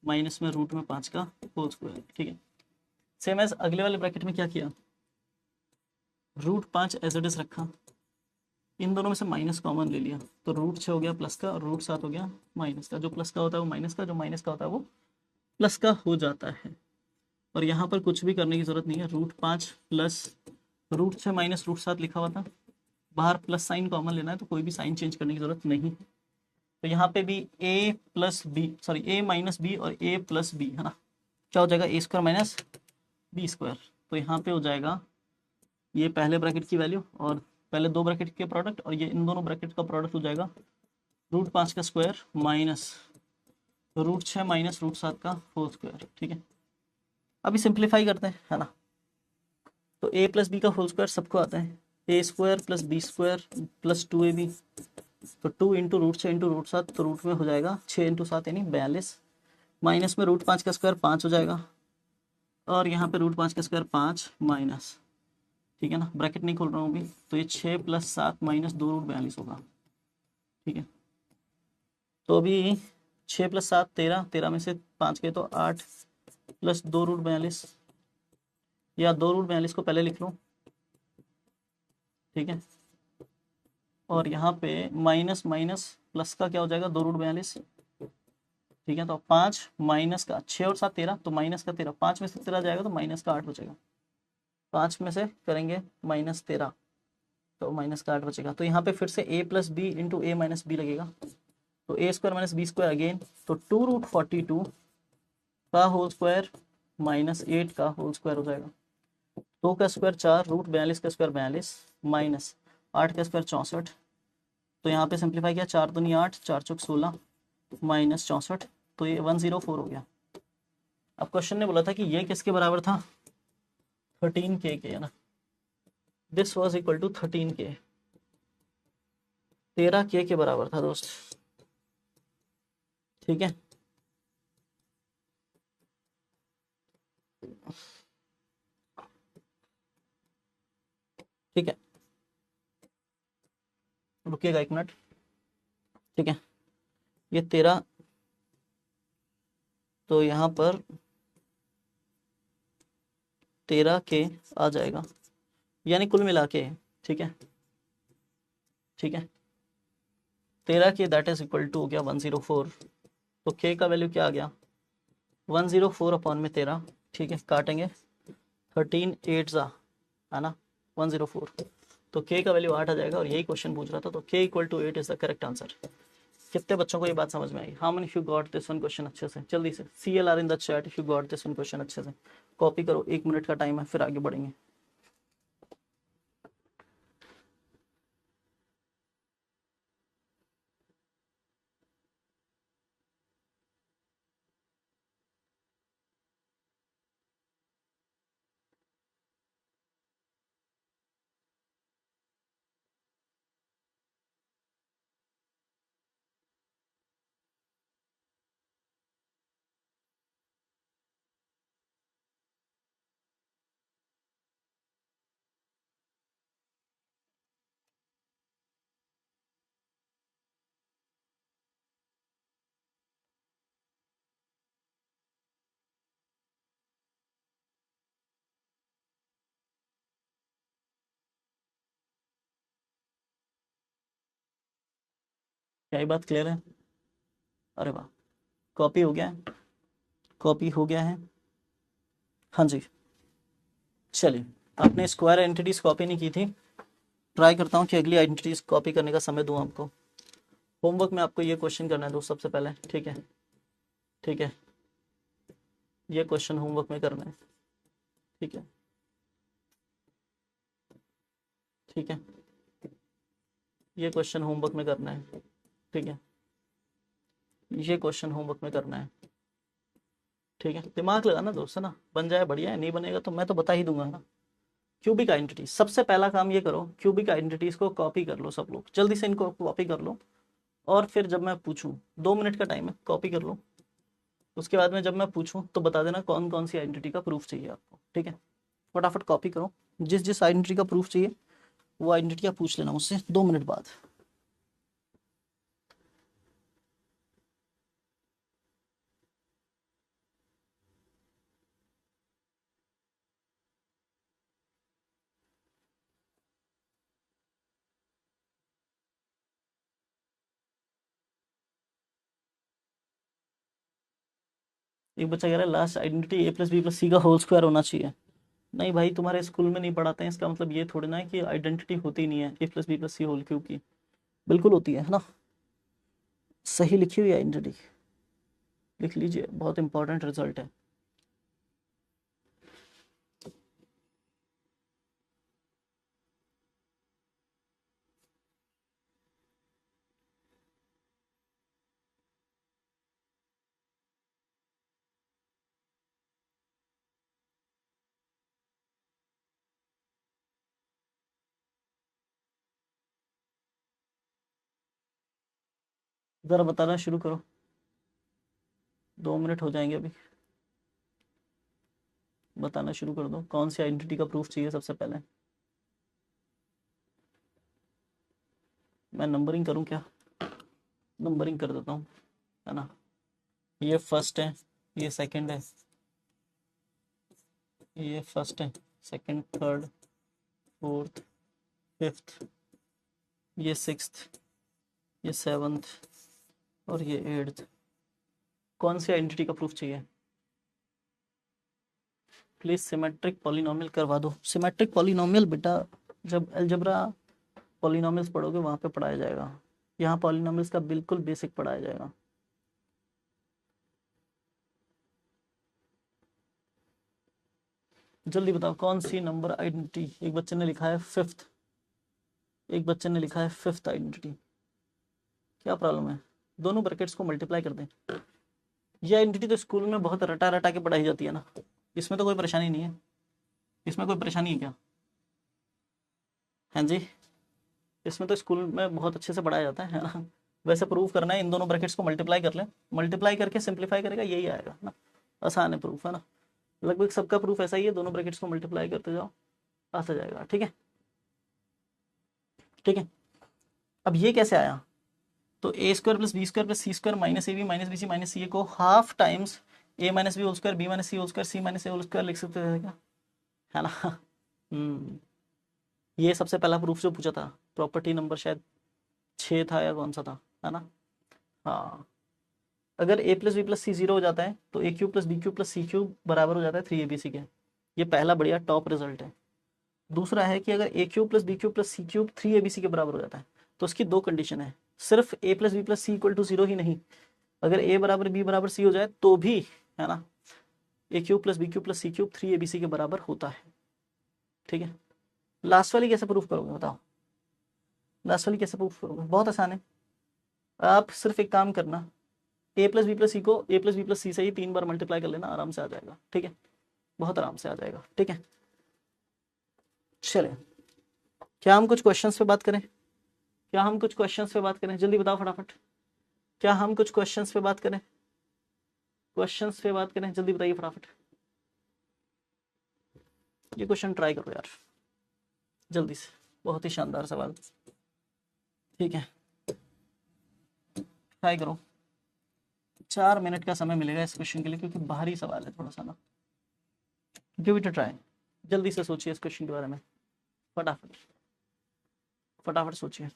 माइनस में रूट में 5 का होल स्क्वायर, ठीक है। सेम एज अगले वाले ब्रैकेट में क्या किया, रूट 5 एज इट इज रखा, इन दोनों में से माइनस कॉमन ले लिया, तो रूट 6 हो गया प्लस का और रूट 7 हो गया माइनस का। जो प्लस का होता है वो माइनस का, जो माइनस का होता है वो प्लस का हो जाता है। और यहाँ पर कुछ भी करने की जरूरत नहीं है, root 5 plus root 6 minus root 7 लिखा हुआ था, बाहर प्लस साइन कॉमन लेना है, तो कोई भी साइन चेंज करने की जरूरत नहीं है। तो यहाँ पे भी ए प्लस बी, सॉरी ए माइनस बी और ए प्लस बी, है ना, क्या हो जाएगा, A square minus B square. तो यहाँ पे हो जाएगा ये पहले ब्रैकेट की वैल्यू और पहले दो ब्रैकेट के प्रोडक्ट, और ये इन दोनों ब्रैकेट का प्रोडक्ट हो जाएगा रूट 5 का square minus root 6 minus root 7 का होल स्क्वायर, ठीक है। अभी सिंप्लीफाई करते हैं, है ना। तो ए प्लस बी का होल स्क्वायर सबको आता है, A square plus B square plus 2ab, तो 2 इंटू रूट 6 इंटू रूट 7, तो रूट में हो जाएगा 6 इंटू 7 यानी 42, माइनस में रूट 5 का स्क्वायर 5 हो जाएगा, और यहाँ पे रूट 5 का स्क्वायर 5 माइनस, ठीक है ना, ब्रैकेट नहीं खोल रहा हूँ अभी, तो ये 6 प्लस 7 माइनस 2 रूट 42 होगा, ठीक है। तो अभी 6 प्लस 7 13, 13 में से 5 गए तो 8, प्लस 2 रूट 42, या 2 रूट 42 को पहले लिख लूँ, ठीक है, और यहाँ पे माइनस माइनस प्लस का क्या हो जाएगा, 2 रूट 42, ठीक है। तो 5 माइनस का 6 और 7 13, तो माइनस का 13, 5 में से 13 जाएगा तो माइनस का 8 बचेगा, 5 में से करेंगे -13, तो माइनस का 8 बचेगा। तो यहाँ पे फिर से a plus B into A minus B लगेगा, तो A square minus B square again, तो 2 रूट 42 का होल स्क्वायर माइनस 8 का होल स्क्वायर हो जाएगा, 2 का स्क्वायर 4, रूट 42 का स्क्वायर 42, माइनस 8 का स्क्वायर 64, तो यहाँ पे सिंप्लीफाई किया, 4 दूनी 8, 4 चौक 16, माइनस 64, तो ये 104 हो गया। अब क्वेश्चन ने बोला था कि ये किसके बराबर था, 13k के, है ना, this was equal to 13k, 13k के बराबर था दोस्त, ठीक है। ठीक है, रुकिएगा 1 मिनट, ठीक है। ये 13, तो यहाँ पर 13 के आ जाएगा, यानी कुल मिला के, ठीक है, ठीक है। 13 के दैट इज इक्वल टू हो गया 104, तो के का वैल्यू क्या आ गया 104 अपॉन में 13, ठीक है, काटेंगे 13 8 है ना 104, तो के का वैल्यू 8 आ जाएगा, और यही क्वेश्चन पूछ रहा था, तो K equal to 8 is the correct answer. कितने बच्चों को ये बात समझ में आई? How many you got this one question अच्छे से? जल्दी से CLR in the chat if you got this one question अच्छे से। कॉपी करो, 1 मिनट का टाइम है, फिर आगे बढ़ेंगे। क्या ये बात क्लियर है? अरे वाह, कॉपी हो गया है, कॉपी हो गया है। हाँ जी, चलिए, आपने स्क्वायर आइडेंटिटीज कॉपी नहीं की थी, ट्राई करता हूँ कि अगली आइडेंटिटीज कॉपी करने का समय दूँ आपको। होमवर्क में आपको ये क्वेश्चन करना है दोस्त सबसे पहले, ठीक है, ठीक है, ये क्वेश्चन होमवर्क में करना है, ठीक है, ठीक है, ये क्वेश्चन होमवर्क में करना है, ठीक है, ये क्वेश्चन होमवर्क में करना है, ठीक है। दिमाग लगाना दोस्त, है ना, बन जाए बढ़िया है, नहीं बनेगा तो मैं तो बता ही दूंगा ना। क्यूबिक आइडेंटिटी, सबसे पहला काम ये करो, क्यूबिक आइडेंटिटीज को कॉपी कर लो सब लोग, जल्दी से इनको कॉपी कर लो, और फिर जब मैं पूछूं, 2 मिनट का टाइम है, कॉपी कर लो। उसके बाद में जब मैं पूछूं तो बता देना कौन कौन सी आइडेंटिटी का प्रूफ चाहिए आपको, ठीक है। फटाफट कॉपी करो, जिस जिस आइडेंटिटी का प्रूफ चाहिए वो आइडेंटिटी आप पूछ लेना मुझसे 2 मिनट बाद। एक बच्चा कह रहा है लास्ट आइडेंटिटी a+b+c का होल स्क्वायर होना चाहिए। नहीं भाई, तुम्हारे स्कूल में नहीं पढ़ाते हैं, इसका मतलब ये थोड़ी ना है कि आइडेंटिटी होती नहीं है a+b+c होल क्यूब की, बिल्कुल होती है ना। सही लिखी हुई आइडेंटिटी लिख लीजिए, बहुत इंपॉर्टेंट रिजल्ट है। जरा बताना शुरू करो, 2 मिनट हो जाएंगे अभी, बताना शुरू कर दो, कौन सी आइडेंटिटी का प्रूफ चाहिए सबसे पहले। मैं नंबरिंग करूं क्या? नंबरिंग कर देता हूँ, है ना। ये फर्स्ट है, ये सेकंड है, ये फर्स्ट है, सेकंड, थर्ड, फोर्थ, फिफ्थ, ये सिक्स्थ, ये सेवंथ, और ये एट्थ। कौन सी आइडेंटिटी का प्रूफ चाहिए? प्लीज सिमेट्रिक पॉलिनोमियल करवा दो। सिमेट्रिक पॉलिनोमियल बेटा जब अलजेब्रा पॉलिनोमियल्स पढ़ोगे वहां पे पढ़ाया जाएगा, यहाँ पॉलिनोमियल्स का बिल्कुल बेसिक पढ़ाया जाएगा। जल्दी बताओ कौन सी नंबर आइडेंटिटी। एक बच्चे ने लिखा है फिफ्थ, एक बच्चे ने लिखा है फिफ्थ आइडेंटिटी। क्या प्रॉब्लम है? दोनों ब्रैकेट्स को मल्टीप्लाई कर दें। ये आइडेंटिटी तो स्कूल में बहुत रटा रटा के पढ़ाई जाती है ना, इसमें तो कोई परेशानी नहीं है। इसमें कोई परेशानी है क्या? हाँ जी, इसमें तो स्कूल में बहुत अच्छे से पढ़ाया जाता है ना। वैसे प्रूफ करना है, इन दोनों ब्रैकेट्स को मल्टीप्लाई कर लें, मल्टीप्लाई करके सिंप्लीफाई करेगा, यही आएगा ना। आसान है प्रूफ, है ना। लगभग सबका प्रूफ ऐसा ही है, दोनों ब्रैकेट्स को मल्टीप्लाई करते जाओ, आता जाएगा, ठीक है, ठीक है। अब ये कैसे आया, तो A square plus B square plus C square minus A B minus B C minus C A को half times A minus B whole square B minus C whole square C minus A whole square लिख सकते थे क्या, है ना। ये सबसे पहला प्रूफ जो पूछा था, प्रॉपर्टी नंबर शायद 6 था या कौन सा था, है ना। हाँ, अगर A plus B plus C zero हो जाता है तो A cube plus B cube plus C cube बराबर हो जाता है 3 ABC के। ये पहला बढ़िया टॉप रिजल्ट है। दूसरा है कि अगर A cube plus B cube plus C cube 3 ABC के बराबर हो जाता है तो उसकी दो कंडीशन है, सिर्फ A plus B plus C equal to zero ही नहीं, अगर ए बराबर बी बराबर सी हो जाए तो भी, है ना, A cube plus B cube plus C cube 3 ABC के बराबर होता है। ठीक है, लास्ट वाली कैसे प्रूफ करोगे बताओ, लास्ट वाली कैसे प्रूफ करोगे, बहुत आसान है। आप सिर्फ एक काम करना, ए प्लस बी प्लस सी को ए प्लस बी प्लस सी से ही 3 बार मल्टीप्लाई कर लेना, आराम से आ जाएगा। ठीक है, बहुत आराम से आ जाएगा। ठीक है, चले, क्या हम कुछ क्वेश्चंस पे बात करें, क्या हम कुछ क्वेश्चंस पे बात करें, जल्दी बताओ फटाफट, क्या हम कुछ क्वेश्चंस पे बात करें, क्वेश्चंस पे बात करें, जल्दी बताइए फटाफट। ये क्वेश्चन ट्राई करो यार, जल्दी से, बहुत ही शानदार सवाल। ठीक है, ट्राई करो, 4 मिनट का समय मिलेगा इस क्वेश्चन के लिए, क्योंकि बाहरी सवाल है थोड़ा सा ना। गिव इट अ ट्राई, जल्दी से सोचिए इस क्वेश्चन के बारे में, फटाफट फटाफट सोचिए।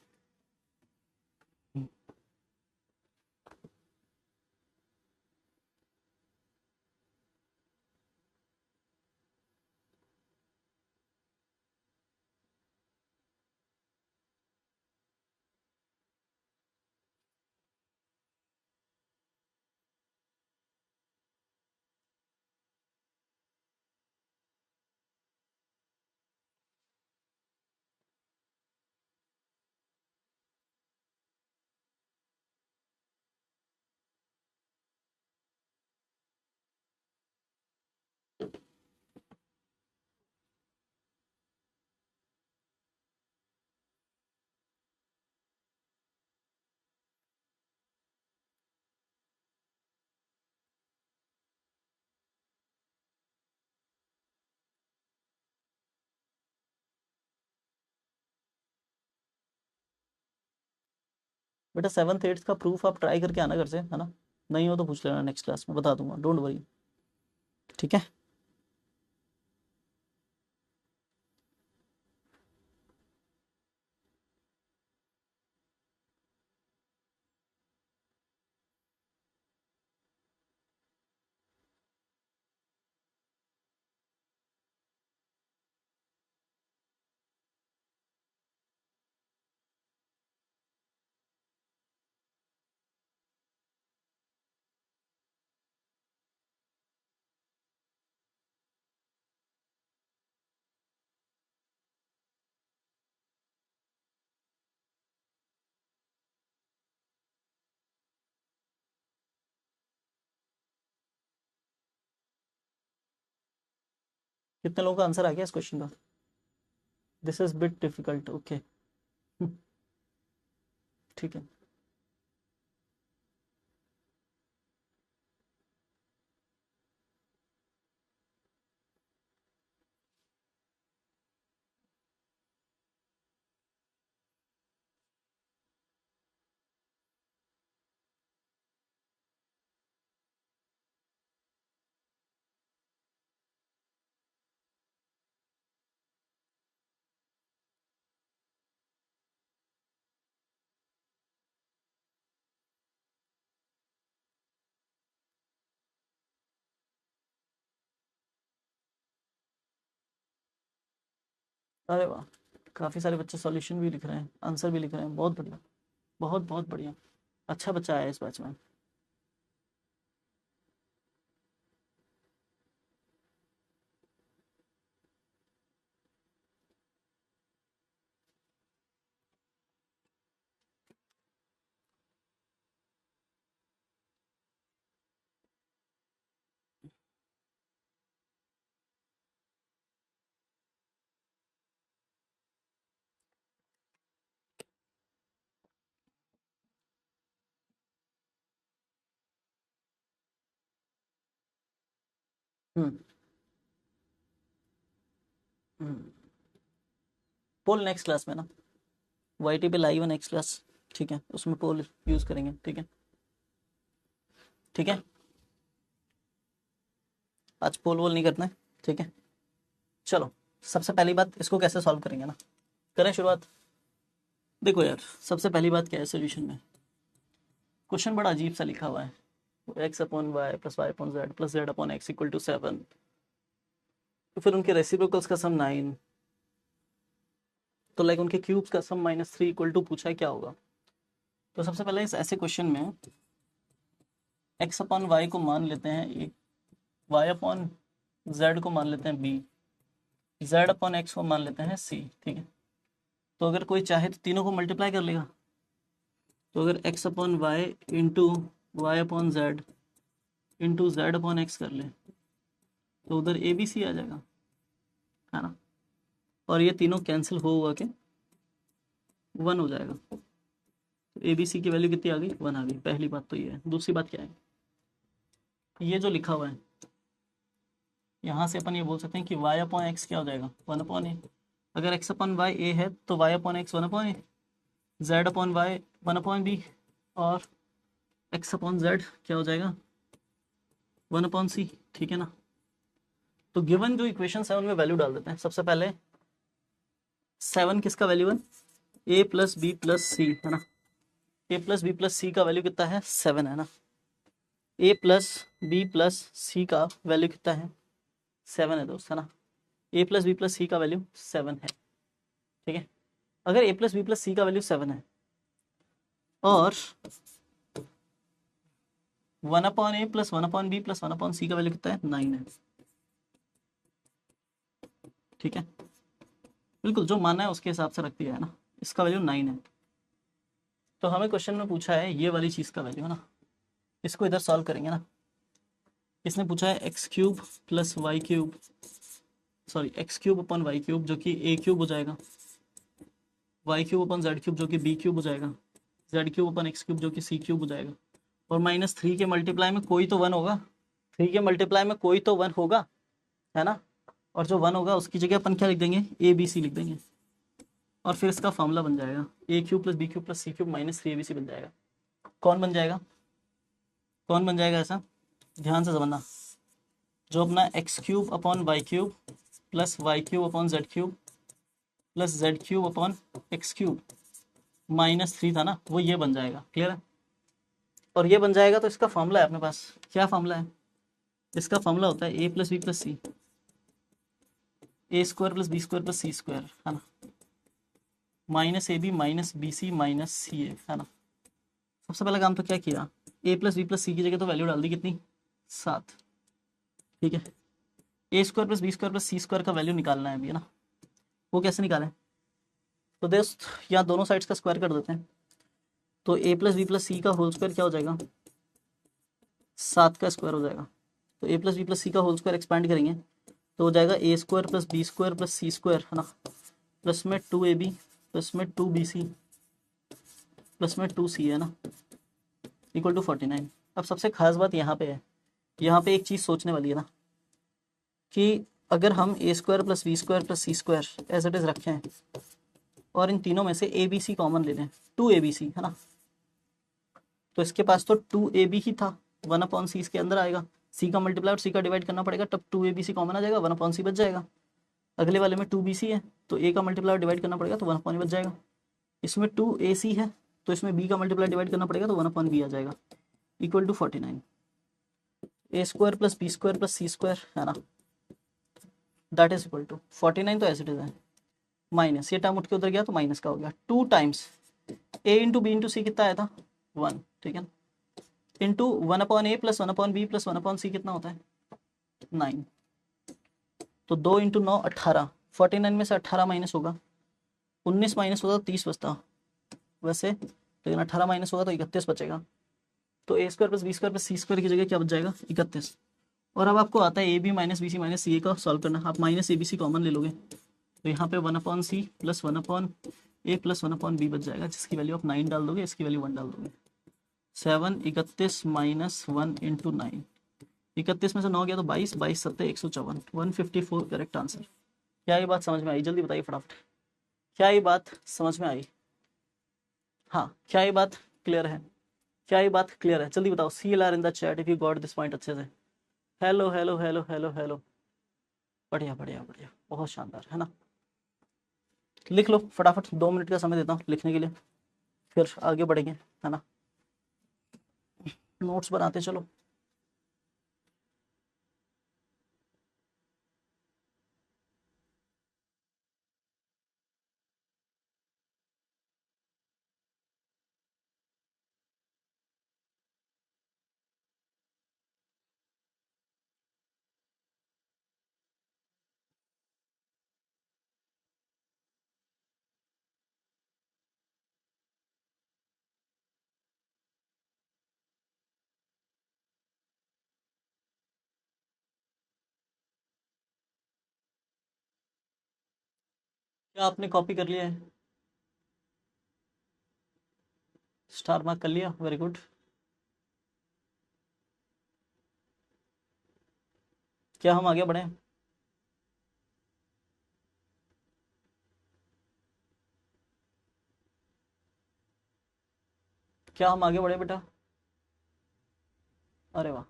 बेटा 7th 8th का प्रूफ आप ट्राई करके आना घर से, है ना, नहीं हो तो पूछ लेना, नेक्स्ट क्लास में बता दूंगा, डोंट वरी। ठीक है, कितने लोगों का आंसर आ गया इस क्वेश्चन का, this is bit difficult, okay. ठीक है, अरे वाह, काफ़ी सारे बच्चे सॉल्यूशन भी लिख रहे हैं, आंसर भी लिख रहे हैं, बहुत बढ़िया, बहुत बहुत बढ़िया, अच्छा बच्चा है इस बैच में। हम्म हम्म, बोल नेक्स्ट क्लास में ना, Y table i1 x class, ठीक है, उसमें पोल यूज करेंगे, ठीक है, ठीक है, आज पोल वोल नहीं करना है, ठीक है। चलो सबसे पहली बात, इसको कैसे सॉल्व करेंगे ना, करें शुरुआत। देखो यार, सबसे पहली बात क्या है सोल्यूशन में, क्वेश्चन बड़ा अजीब सा लिखा हुआ है, x upon Y plus Y upon Z plus Z upon X equal to 7, तो फिर उनके रेसिप्रोकल्स का सम 9, तो लाइक उनके क्यूब्स का सम -3 इक्वल टू पूछा है क्या होगा। तो सबसे पहले इस ऐसे क्वेश्चन में x अपॉन वाई को मान लेते हैं ए, y अपॉन जेड को मान लेते हैं b, z अपॉन एक्स को मान लेते हैं c, ठीक है। तो अगर कोई चाहे तो तीनों को मल्टीप्लाई कर लेगा, तो अगर x upon Y into Y upon Z into Z upon X कर ले, तो उधर ए बी सी आ जाएगा, है ना, और ये तीनों कैंसिल हो हुआ के 1 हो जाएगा। तो ए बी सी की वैल्यू कितनी आ गई, 1 आ गई। पहली बात तो ये है। दूसरी बात क्या है, ये जो लिखा हुआ है यहाँ से अपन ये बोल सकते हैं कि y अपॉन एक्स क्या हो जाएगा, 1 अपॉन ए। अगर x अपॉन वाई ए है तो y upon X 1 upon A, z upon Y 1 upon B, और x अपॉन जेड क्या हो जाएगा 1 अपॉन सी, ठीक है ना। तो गिवन जो इक्वेशंस है उनमें वैल्यू डाल देते हैं। सबसे पहले 7 किसका वैल्यू है, a प्लस बी प्लस सी, है ना, a plus B plus C का वैल्यू कितना है 7, है ना। a plus B plus C का वैल्यू कितना है 7 है दोस्त, है ना। a plus B plus C का वैल्यू 7 है, ठीक है। अगर a plus B plus C का वैल्यू 7 है और 1 upon A plus 1 upon B plus 1 upon C का वैल्यू कितना है 9 है, ठीक है। बिल्कुल जो माना है उसके हिसाब से रख दिया है ना, इसका वैल्यू 9 है। तो हमें क्वेश्चन में पूछा है ये वाली चीज़ का वैल्यू, है ना, इसको इधर सॉल्व करेंगे ना। इसने पूछा है X cube plus Y cube, sorry X cube upon Y cube जो कि ए क्यूब हो जाएगा, Y cube upon Z cube जो कि बी क्यूब हो जाएगा, Z cube upon X cube जो कि सी क्यूब हो जाएगा, और -3 के मल्टीप्लाई में कोई तो 1 होगा, 3 के मल्टीप्लाई में कोई तो 1 होगा, है ना। और जो 1 होगा उसकी जगह अपन क्या लिख देंगे, ए बी सी लिख देंगे, और फिर इसका फॉर्मूला बन जाएगा A cube plus B cube plus C cube -3abc बन जाएगा। कौन बन जाएगा, कौन बन जाएगा ऐसा, ध्यान से समझना। जो अपना X cube upon Y cube plus Y cube upon Z cube plus Z cube upon X cube -3 था ना, वो ये बन जाएगा, क्लियर है। और ये बन जाएगा तो इसका फॉर्मूला है अपने पास, क्या फॉर्मूला है, इसका फॉर्मूला होता है A plus B plus C, A square plus B square plus C square, है ना, minus A B minus B C minus C A, है ना। सबसे पहला काम तो क्या किया, A plus B plus C की जगह तो वैल्यू डाल दी कितनी 7, ठीक है। A square plus B square plus C square का वैल्यू निकालना है अभी, है ना। वो कैसे निकालें, तो दोस्त यहाँ दोनों साइड्स का स्क्वायर कर देते हैं। तो A plus B plus C का होल स्क्वायर क्या हो जाएगा 7 का स्क्वायर हो जाएगा। तो A plus B plus C का होल स्क्वायर एक्सपैंड करेंगे तो हो जाएगा A square plus B square plus C square, है ना, प्लस में 2ab प्लस में 2bc प्लस में 2c, है ना, इक्वल टू 49। अब सबसे खास बात यहाँ पे है, यहाँ पे एक चीज़ सोचने वाली है ना, कि अगर हम A square plus B square plus C square as it is रखें और इन तीनों में से ए बी सी कॉमन ले लें, 2abc, है ना, तो इसके पास तो 2ab ही था, 1 अपॉन सी इसके अंदर आएगा, सी का मल्टीप्लाई और सी का डिवाइड करना पड़ेगा, तब 2abc कॉमन आ जाएगा, 1 अपॉन सी बच जाएगा। अगले वाले में 2bc है तो ए का मल्टीप्लाई और डिवाइड करना पड़ेगा तो 1 अपॉन बच जाएगा। इसमें 2ac है तो इसमें b का मल्टीप्लाई डिवाइड करना पड़ेगा तो 1 अपॉन b आ जाएगा, equal to 49। A square plus B square plus C square, है ना, दैट इज इक्वल टू 49, तो एज इट इज है, माइनस ये टर्म उठ के उधर गया तो माइनस का हो गया, 2 times A into B into C कितना आया था 1, ठीक है, into 1 upon A plus 1 upon B plus 1 upon C कितना होता है 9, तो 2 इंटू 9 18, 49 में से 18 माइनस होगा 19 माइनस होगा तो 30 बचता वैसे, लेकिन 18 माइनस होगा तो 31 बचेगा। तो A square plus B square plus C square की जगह क्या बच जाएगा 31। और अब आपको आता है A B minus B C minus C A का सॉल्व करना, आप minus A B C common ले लोगे तो यहाँ पे 1 upon C plus 1 upon A plus 1 upon B बच जाएगा, जिसकी वैल्यू आप 9 डाल दोगे, इसकी वैल्यू 1 डाल दोगे। 7 31 माइनस 1 इंटू 9, 31 में से 9 गया तो 22, 22 सत्ते 154, 154 करेक्ट आंसर। क्या ये बात समझ में आई, जल्दी बताइए फटाफट, क्या ये बात समझ में आई। हाँ, क्या ये बात क्लियर है? क्या ये बात क्लियर है? जल्दी बताओ, CLR in the chat if you got this point अच्छे से। Hello hello hello hello hello. बढ़िया बढ़िया बढ़िया, बहुत शानदार, है ना? लिख लो फटाफट, 2 मिनट का समय देता हूँ लिखने के लिए, फिर आगे बढ़ेंगे, है ना? नोट्स बनाते चलो। क्या आपने कॉपी कर लिया है? स्टार मार्क कर लिया, वेरी गुड। क्या हम आगे बढ़े? क्या हम आगे बढ़े बेटा? अरे वाह,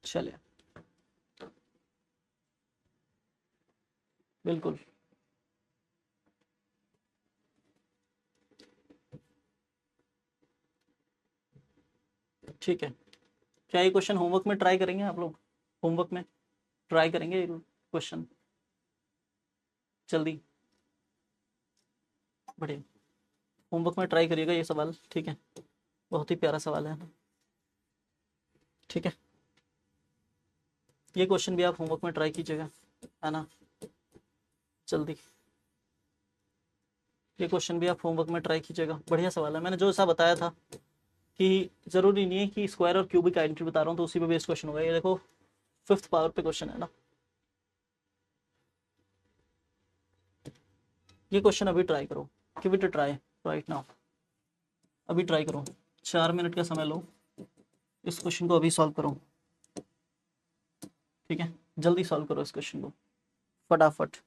चलिए, बिल्कुल ठीक है। क्या ये क्वेश्चन होमवर्क में ट्राई करेंगे आप लोग? होमवर्क में ट्राई करेंगे ये क्वेश्चन, जल्दी, बढ़िया। होमवर्क में ट्राई करिएगा ये सवाल, ठीक है? बहुत ही प्यारा सवाल है, ठीक है? ये क्वेश्चन भी आप होमवर्क में ट्राई कीजिएगा, है ना? जल्दी, ये क्वेश्चन भी आप होमवर्क में ट्राई कीजिएगा, बढ़िया सवाल है। मैंने जो ऐसा बताया था कि जरूरी नहीं है कि स्क्वायर और क्यूबिक आइडेंटिटी बता रहा हूँ तो उसी पे बेस्ड क्वेश्चन होगा। ये देखो, 5th पावर पे क्वेश्चन है ना, ये क्वेश्चन अभी ट्राई करो, give it a try right now, अभी ट्राई करो, 4 मिनट का समय लो, इस क्वेश्चन को अभी सॉल्व करो, ठीक है? जल्दी सॉल्व करो इस क्वेश्चन को, फटाफट।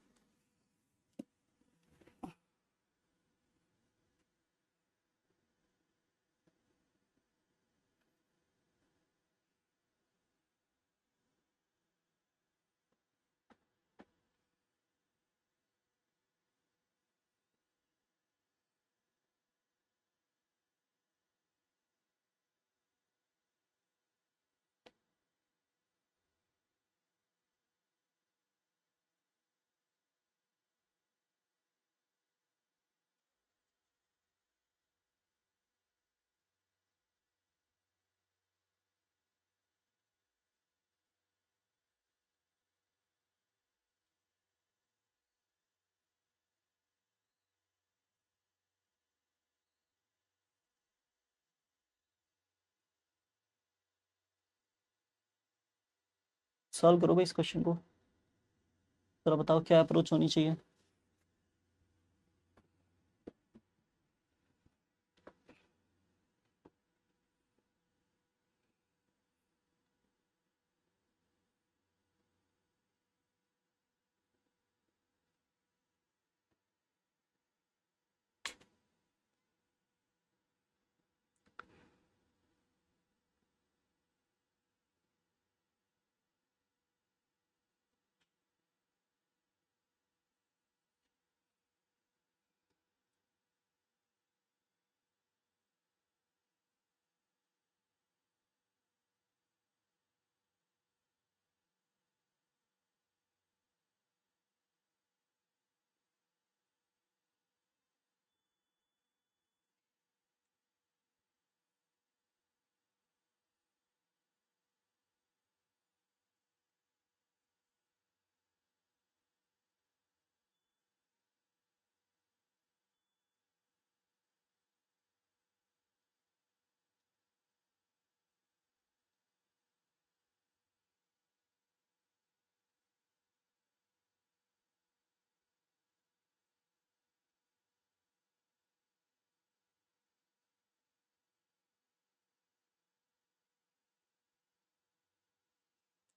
सॉल्व करो भाई इस क्वेश्चन को, जरा बताओ क्या अप्रोच होनी चाहिए।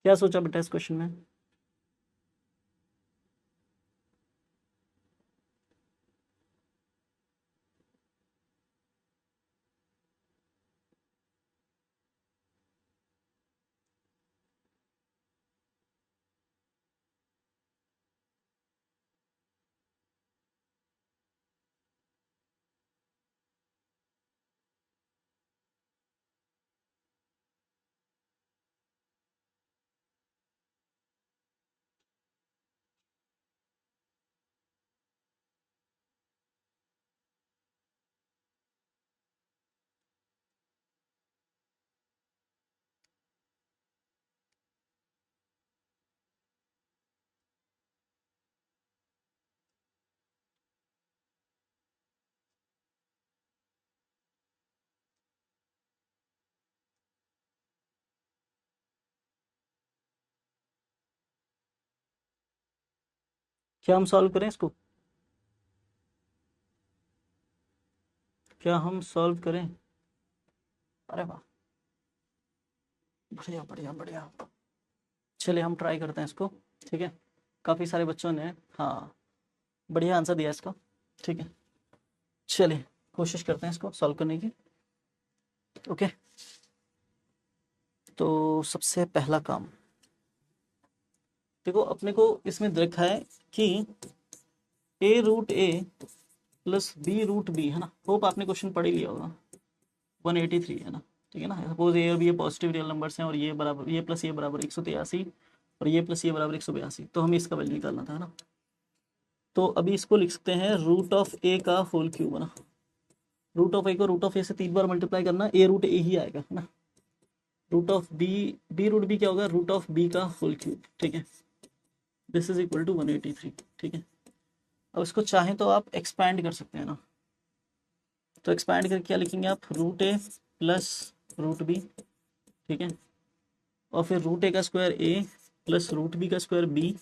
क्या सोचा बेटा इस क्वेश्चन में? क्या हम सॉल्व करें इसको? क्या हम सॉल्व करें? अरे वाह, बढ़िया बढ़िया बढ़िया। चलिए हम ट्राई करते हैं इसको। ठीक है, काफ़ी सारे बच्चों ने हाँ बढ़िया आंसर दिया इसका। ठीक है, चलिए कोशिश करते हैं इसको सॉल्व करने की। ओके, तो सबसे पहला काम देखो, अपने को इसमें देखा है कि ए root A plus B root B है ना। होप आपने क्वेश्चन पढ़ ही लिया होगा। 183 है ना। ठीक है ना, सपोज ए और बी पॉजिटिव रियल नंबर्स हैं और ये बराबर ये प्लस ये बराबर 183 और ये प्लस ये बराबर 182, तो हमें इसका वैल्यू निकालना था, है ना। तो अभी इसको लिख सकते हैं रूट ऑफ ए का होल क्यूब, है ना। रूट ऑफ ए को रूट ऑफ ए से 3 बार मल्टीप्लाई करना, ए रूट ए ही आएगा, है ना। Root of B, B root B क्या होगा? रूट ऑफ बी का होल क्यूब। ठीक है, दिस इज इक्वल टू 183। ठीक है, अब इसको चाहें तो आप एक्सपैंड कर सकते हैं ना। तो एक्सपैंड करके क्या लिखेंगे आप? Root A plus root B. ठीक है, और फिर रूट ए का स्क्वायर ए प्लस रूट बी का स्क्वायर बी,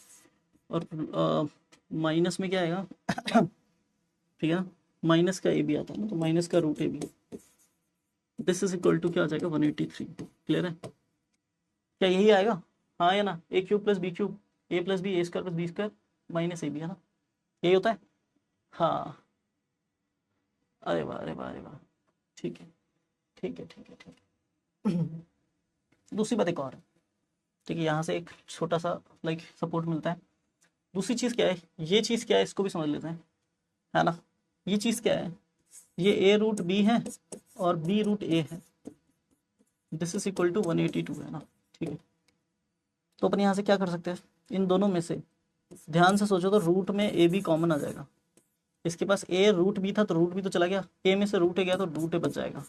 और माइनस में क्या आएगा? ठीक है ना, माइनस का ए बी आता है ना, तो माइनस का root A B. This is equal to क्या आ जाएगा? 183। क्लियर है? क्या यही आएगा? हाँ या ना? A cube plus B cube, A plus B, A square plus B square minus A B, है ना। यही होता है। हाँ, अरे वाह अरे वाह अरे वाह। ठीक है ठीक है ठीक है ठीक है। दूसरी बात एक और है। ठीक है, यहाँ से एक छोटा सा लाइक सपोर्ट मिलता है। दूसरी चीज़ क्या है? ये चीज़ क्या है इसको भी समझ लेते हैं, है ना। ये चीज़ क्या है? ये ए रूट बी है और बी रूट ए है। दिस इज इक्वल टू 182, है ना। ठीक है, तो अपन यहाँ से क्या कर सकते हैं? इन दोनों में से ध्यान से सोचो तो रूट में ए बी कॉमन आ जाएगा। इसके पास ए रूट बी था तो रूट बी तो चला गया, ए में से रूट ए गया तो रूट ए बच जाएगा।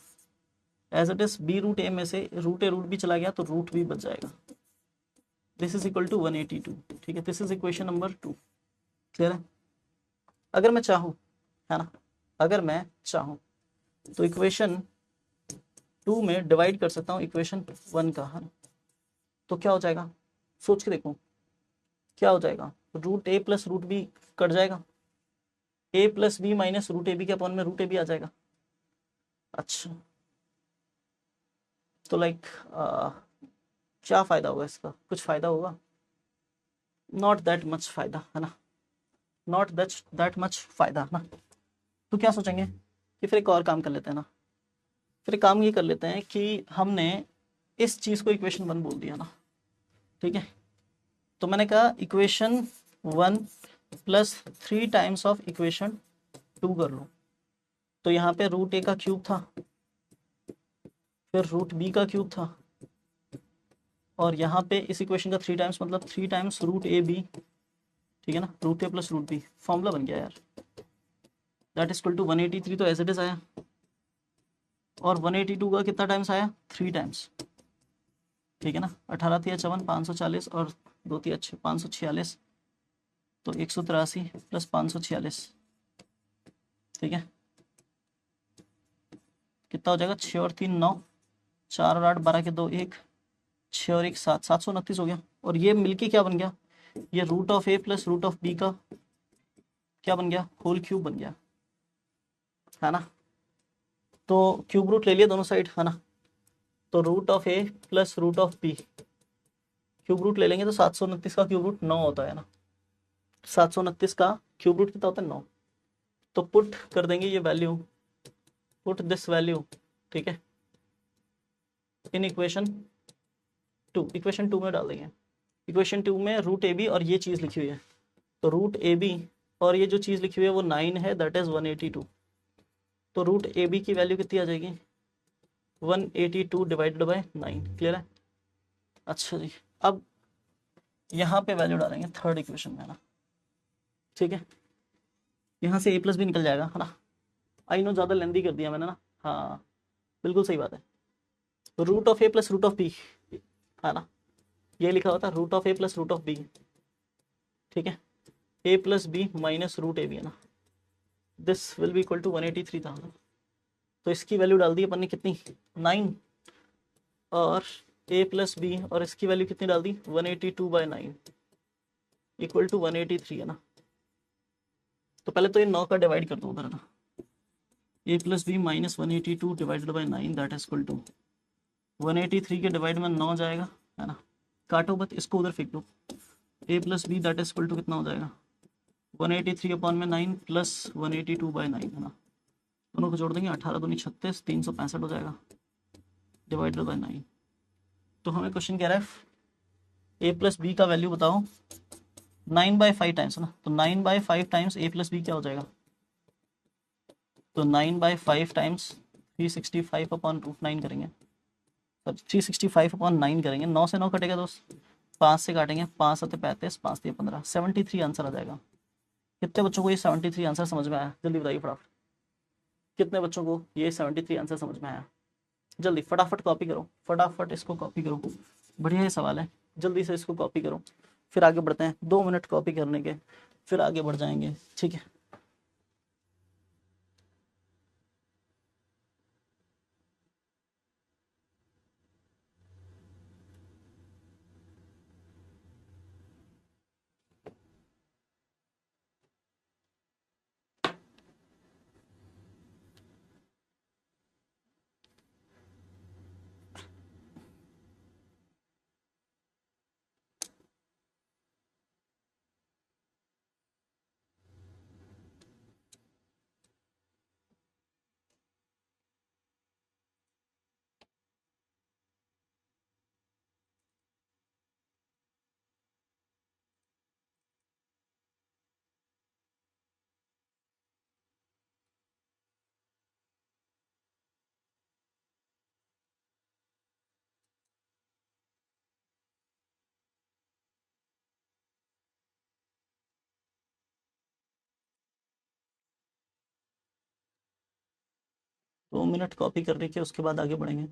As it is B root A में से रूट ए रूट बी चला गया तो रूट बी बच जाएगा। This is equal to 182। ठीक है, this is equation number 2। Clear है? अगर मैं चाहूँ, है ना, अगर मैं चाहूँ तो इक्वेशन 2 में डिवाइड कर सकता हूँ इक्वेशन 1 का, है ना। तो क्या हो जाएगा? सोच के देखो क्या हो जाएगा। Root A plus root B cut जाएगा, A plus B minus root A B के अपॉन में रूट ए बी आ जाएगा। अच्छा, तो लाइक क्या फ़ायदा होगा इसका? कुछ फ़ायदा होगा? नॉट दैट मच फ़ायदा, है ना। नॉट दैट मच फ़ायदा, है ना। तो क्या सोचेंगे कि फिर एक और काम कर लेते हैं ना। फिर एक काम ये कर लेते हैं कि हमने इस चीज़ को इक्वेशन 1 बोल दिया ना। ठीक है, तो मैंने कहा equation 1 plus 3 times of equation 2 कर लो। तो यहाँ पे रूट ए का क्यूब था, फिर रूट बी का क्यूब था, और यहाँ पे इस इक्वेशन का 3 टाइम्स मतलब 3 टाइम्स रूट ए बी। ठीक है ना, root A plus root B formula बन गया यार। दैट इज इक्वल टू 183 तो एज इट इज आया, और 182 का कितना टाइम्स आया? 3 टाइम्स। ठीक है ना, 18 तिया 54, 540 और 2 तिया 6, 546, तो 183 प्लस 546। ठीक है, कितना हो जाएगा? 6 और 3 9, 4 और 8 12 के 2 1, 6 और 1 7, 729 हो गया। और ये मिलके क्या बन गया? ये root of A plus root of B का क्या बन गया? होल क्यूब बन गया, है ना। तो क्यूब रूट ले लिया दोनों साइड, है ना। तो root of A plus root of B cube root ले लेंगे तो 729 का क्यूब रूट 9 होता है ना। 729 का क्यूब रूट कितना होता है? 9। तो पुट कर देंगे ये वैल्यू, पुट दिस वैल्यू, ठीक है, इन इक्वेशन 2। इक्वेशन 2 में डाल देंगे। इक्वेशन 2 में रूट ए बी और ये चीज़ लिखी हुई है, तो रूट ए बी और ये जो चीज़ लिखी हुई है वो 9 है, दैट इज़ 182। तो रूट ए बी की वैल्यू कितनी आ जाएगी? 182 डिवाइडेड बाय 9। क्लियर है? अच्छा जी, अब यहाँ पे वैल्यू डालेंगे थर्ड इक्वेशन में, है ना। ठीक है, यहाँ से ए प्लस भी निकल जाएगा, है ना। आई नो ज़्यादा लेंदी कर दिया मैंने ना। हाँ बिल्कुल सही बात है। Root of A plus root of B, है ना, ये लिखा होता है root of A plus root of B. ठीक है, A plus B minus root A B, है ना। This will be equal to 183 था, तो इसकी वैल्यू डाल दी अपन ने कितनी? 9, और ए प्लस बी और इसकी वैल्यू कितनी डाल दी? 182 बाय 9 इक्वल टू 183, है ना। तो पहले तो ये 9 का डिवाइड कर दो उधर ना, a plus B minus 182 divided by 9 that is equal to 183 के डिवाइड में 9 जाएगा, है ना, काटो बस इसको उधर फेंक दो, a plus B that is equal to कितना हो जाएगा 183 अपॉन में 9 प्लस 182/9, है ना, दोनों को जोड़ देंगे 18 दूनी 36, 365 हो जाएगा डिवाइडेड बाई 9। तो हमें क्वेश्चन कह रहा है a प्लस बी का वैल्यू बताओ 9/5 टाइम्स, है ना, तो 9/5 टाइम्स a प्लस बी क्या हो जाएगा, तो 9/5 टाइम्स 365 अपॉन रूट 9 करेंगे, 365 अपॉन 9 करेंगे, 9 से 9 कटेगा दोस्त, 5 से काटेंगे, 5 7 35, 5 3 15, 73 आंसर आ जाएगा। कितने बच्चों को ये 73 आंसर समझ में आया, जल्दी बताइए फटाफट, कितने बच्चों को ये 73 आंसर समझ में आया, जल्दी फटाफट कॉपी करो, फटाफट इसको कॉपी करो, बढ़िया ये सवाल है, जल्दी से इसको कॉपी करो, फिर आगे बढ़ते हैं, 2 मिनट कॉपी करने के, फिर आगे बढ़ जाएंगे, ठीक है। दो मिनट कॉपी करने के, उसके बाद आगे बढ़ेंगे।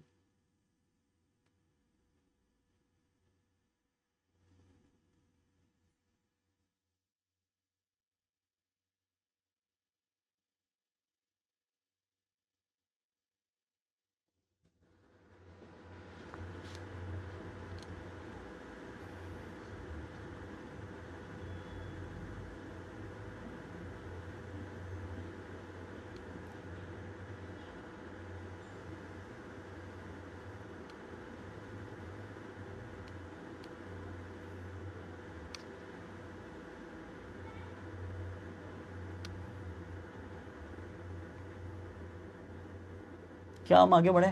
क्या हम आगे बढ़े,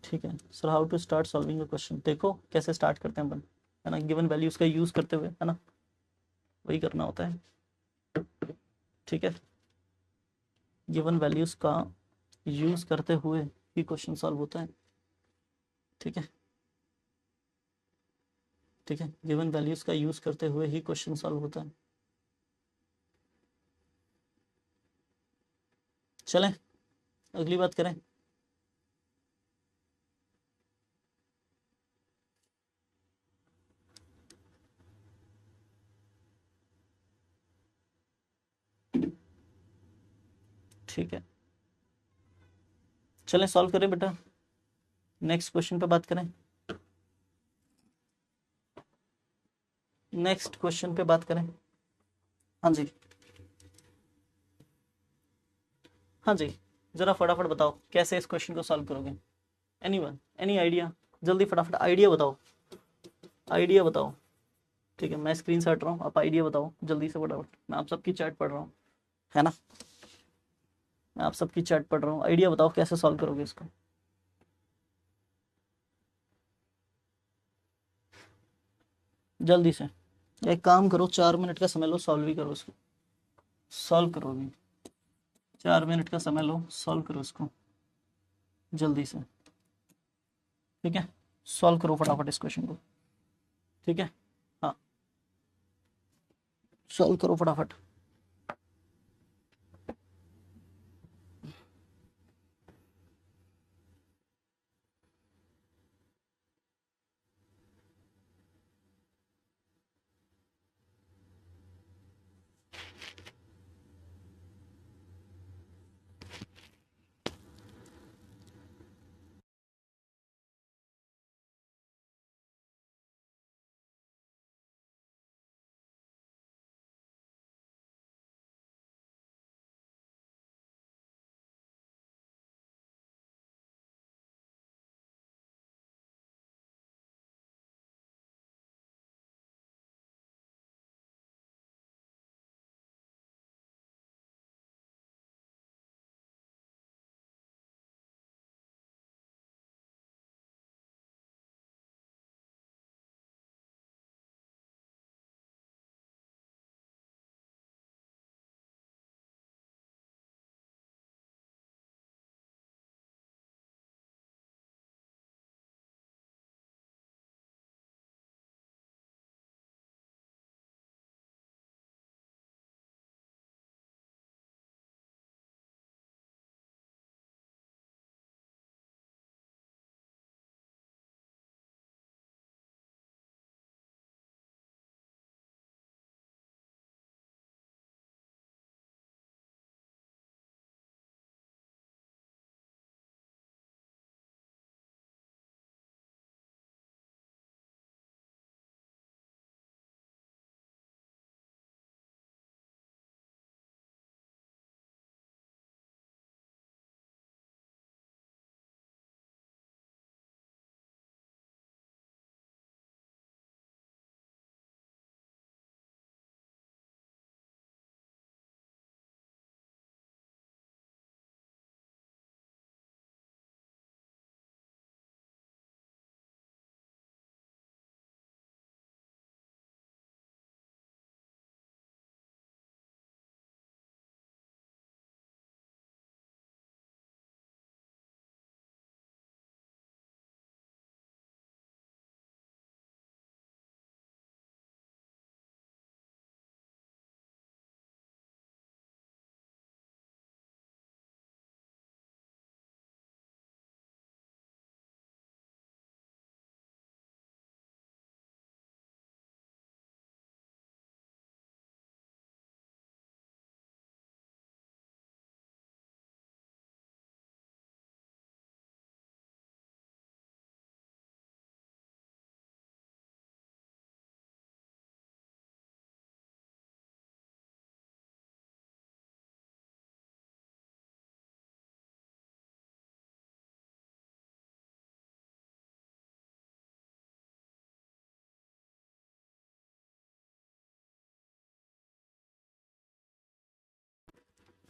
ठीक है sir, how to start solving a question, देखो कैसे स्टार्ट करते हैं अपन, है ना, गिवन वैल्यूज का यूज करते हुए, है ना, वही करना होता है, ठीक है, गिवन वैल्यूज का यूज करते हुए ही क्वेश्चन सॉल्व होता है, ठीक है, ठीक है, गिवन वैल्यूज का यूज करते हुए ही क्वेश्चन सॉल्व होता है। चलें अगली बात करें, ठीक है, चलें सॉल्व करें बेटा, नेक्स्ट क्वेश्चन पे बात करें, नेक्स्ट क्वेश्चन पे बात करें, हाँ जी, हाँ जी, जरा फटाफट बताओ कैसे इस क्वेश्चन को सॉल्व करोगे, एनीवन एनी आइडिया, जल्दी फटाफट आइडिया बताओ, आइडिया बताओ, ठीक है, मैं स्क्रीन शॉट रहा हूँ, आप आइडिया बताओ जल्दी से फटाफट, मैं आप सबकी चैट पढ़ रहा हूँ, है ना, मैं आप सबकी चैट पढ़ रहा हूँ, आइडिया बताओ कैसे सॉल्व करोगे इसको, जल्दी से, एक काम करो 4 मिनट का समय लो, सॉल्व ही करो इसको, सॉल्व करो अभी, 4 मिनट का समय लो, सॉल्व करो इसको जल्दी से, ठीक है, सॉल्व करो फटाफट इस क्वेश्चन को, ठीक है, हाँ सॉल्व करो फटाफट।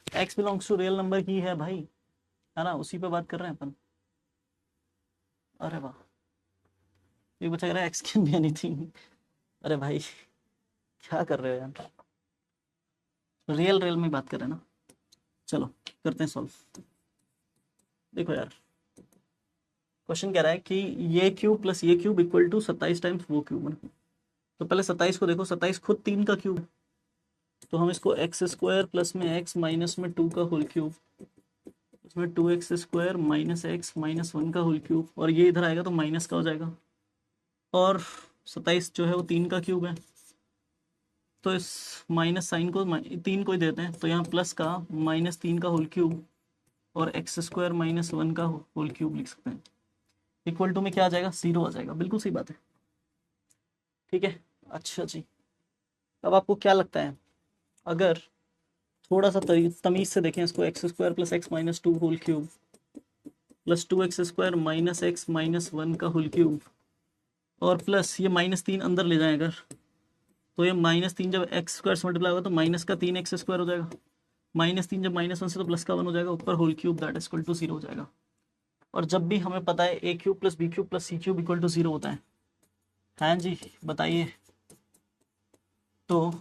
x belongs to real number ही है भाई, है ना, उसी पे बात कर रहे हैं अपन। अरे वाह, ये बच्चा कह रहा है x कैन बी एनीथिंग। अरे भाई क्या कर रहे हो यार, रियल रियल में बात कर रहे हैं ना। चलो करते हैं सॉल्व। देखो यार, क्वेश्चन कह रहा है कि ये क्यूब प्लस ये क्यूब इक्वल टू 27 टाइम्स वो क्यूब। तो पहले 27 को देखो, 27 खुद 3 का क्यूब, तो हम इसको एक्स स्क्वायर प्लस में एक्स माइनस में 2 का होल क्यूब, इसमें 2x square minus x minus 1 का होल क्यूब, और ये इधर आएगा तो माइनस का हो जाएगा। और 27 जो है वो 3 का क्यूब है, तो इस माइनस साइन को 3 को ही देते हैं, तो यहाँ प्लस का -3 का होल क्यूब और एक्स स्क्वायर माइनस 1 का होल क्यूब लिख सकते हैं। इक्वल टू में क्या आ जाएगा, 0 आ जाएगा। बिल्कुल सही बात है, ठीक है। अच्छा जी, अब आपको क्या लगता है, अगर थोड़ा सा तमीज से देखें इसको, X square plus x minus 2 whole cube plus 2x square minus x minus 1 का होल क्यूब, और प्लस ये -3 अंदर ले जाएं अगर, तो ये -3 जब एक्स स्क्वायर से मल्टीप्लाई होगा तो माइनस का 3x स्क्वायर हो जाएगा, -3 जब -1 से तो प्लस का 1 हो जाएगा, ऊपर whole cube that is equal to 0 हो जाएगा। और जब भी हमें पता है A cube plus B cube plus C cube equal to 0 होता है, हाँ जी बताइए, तो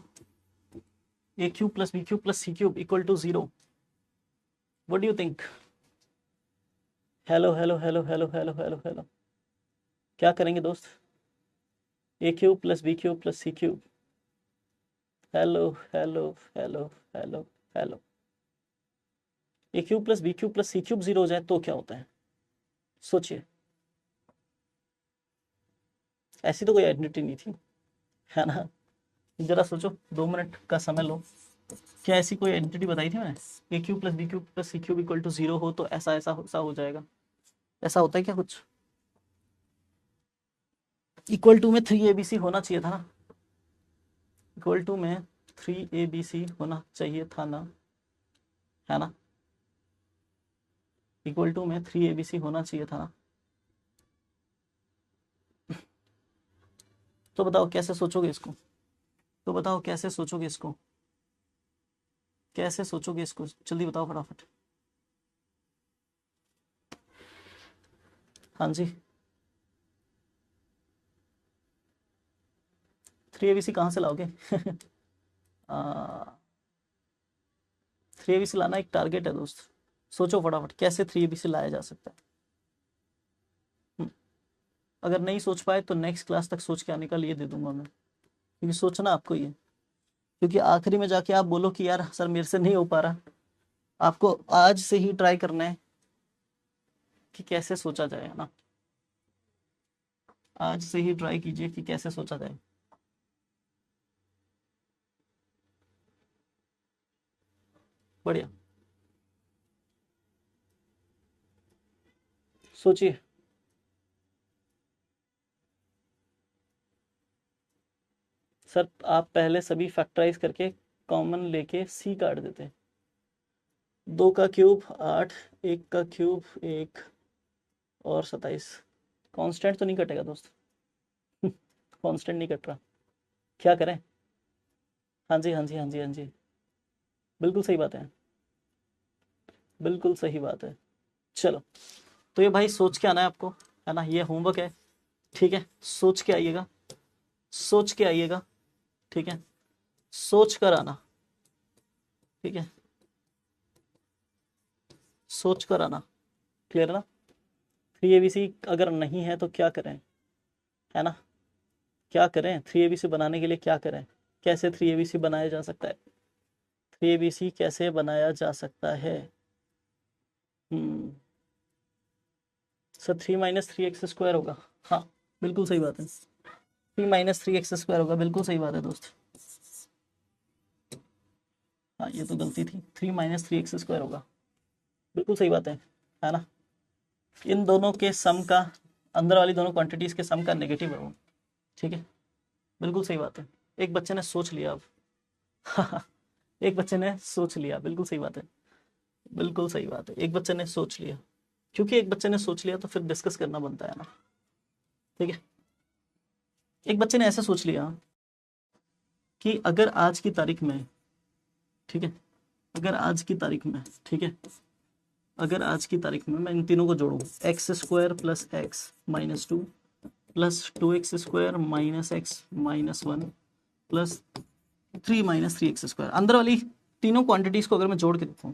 A cube plus B cube plus C cube equal to 0, what do you think? Hello hello hello hello hello hello hello, क्या करेंगे दोस्त? A cube plus B cube plus C cube, hello hello hello hello hello, A cube plus B cube plus C cube 0 हो जाए तो क्या होता है, सोचिए। ऐसी तो कोई आइडेंटिटी नहीं थी, है ना, जरा सोचो, 2 मिनट का समय लो। क्या ऐसी कोई आइडेंटिटी बताई थी मैंने, A cube plus B cube plus C cube equal to 0 हो तो ऐसा ऐसा ऐसा हो जाएगा, ऐसा होता है क्या कुछ? इक्वल टू में 3abc होना चाहिए था ना, इक्वल टू में 3abc होना चाहिए था ना, है ना, इक्वल टू में 3abc होना चाहिए था ना। तो बताओ कैसे सोचोगे इसको, तो बताओ कैसे सोचोगे इसको, कैसे सोचोगे इसको, जल्दी बताओ फटाफट। हाँ जी, 3abc कहाँ से लाओगे? 3abc लाना एक टारगेट है दोस्त, सोचो फटाफट कैसे 3abc लाया जा सकता है। अगर नहीं सोच पाए तो नेक्स्ट क्लास तक सोच के आने का लिए दे दूंगा मैं, क्योंकि सोचना आपको ही है, क्योंकि आखिरी में जाके आप बोलो कि यार सर मेरे से नहीं हो पा रहा, आपको आज से ही ट्राई करना है कि कैसे सोचा जाए, है ना, आज से ही ट्राई कीजिए कि कैसे सोचा जाए। बढ़िया, सोचिए। सर आप पहले सभी फैक्टराइज करके कॉमन लेके सी काट देते, 2 का क्यूब 8, 1 का क्यूब 1 और 27, कांस्टेंट तो नहीं कटेगा दोस्त। कांस्टेंट नहीं कट रहा, क्या करें? हाँ जी हाँ जी हाँ जी हाँ जी, बिल्कुल सही बात है, बिल्कुल सही बात है। चलो, तो ये भाई सोच के आना है आपको, है ना, ये होमवर्क है, ठीक है, सोच के आइएगा, सोच के आइएगा, ठीक है, सोच कर आना, ठीक है, सोच कर आना, क्लियर ना। 3abc अगर नहीं है तो क्या करें, है ना, क्या करें 3abc बनाने के लिए, क्या करें, कैसे 3abc बनाया जा सकता है, 3abc कैसे बनाया जा सकता है? हम्म, सर 3 - 3x² होगा, हाँ बिल्कुल सही बात है, 3 - 3x² होगा, बिल्कुल सही बात है दोस्त। हाँ ये तो गलती थी, 3 - 3x² होगा, बिल्कुल सही बात है ना, इन दोनों के सम का, अंदर वाली दोनों क्वांटिटीज के सम का नेगेटिव है वो, ठीक है, बिल्कुल सही बात है। एक बच्चे ने सोच लिया अब। एक बच्चे ने सोच लिया, बिल्कुल सही बात है, बिल्कुल सही बात है, एक बच्चे ने सोच लिया, क्योंकि एक बच्चे ने सोच लिया तो फिर डिस्कस करना बनता है ना, ठीक है। एक बच्चे ने ऐसे सोच लिया कि अगर आज की तारीख में, ठीक है, अगर आज की तारीख में, ठीक है, अगर आज की तारीख में मैं इन तीनों को जोड़ूं, x square plus x minus two plus 2x² minus x minus one plus 3 minus 3x², अंदर वाली तीनों क्वांटिटीज को अगर मैं जोड़ के देखूं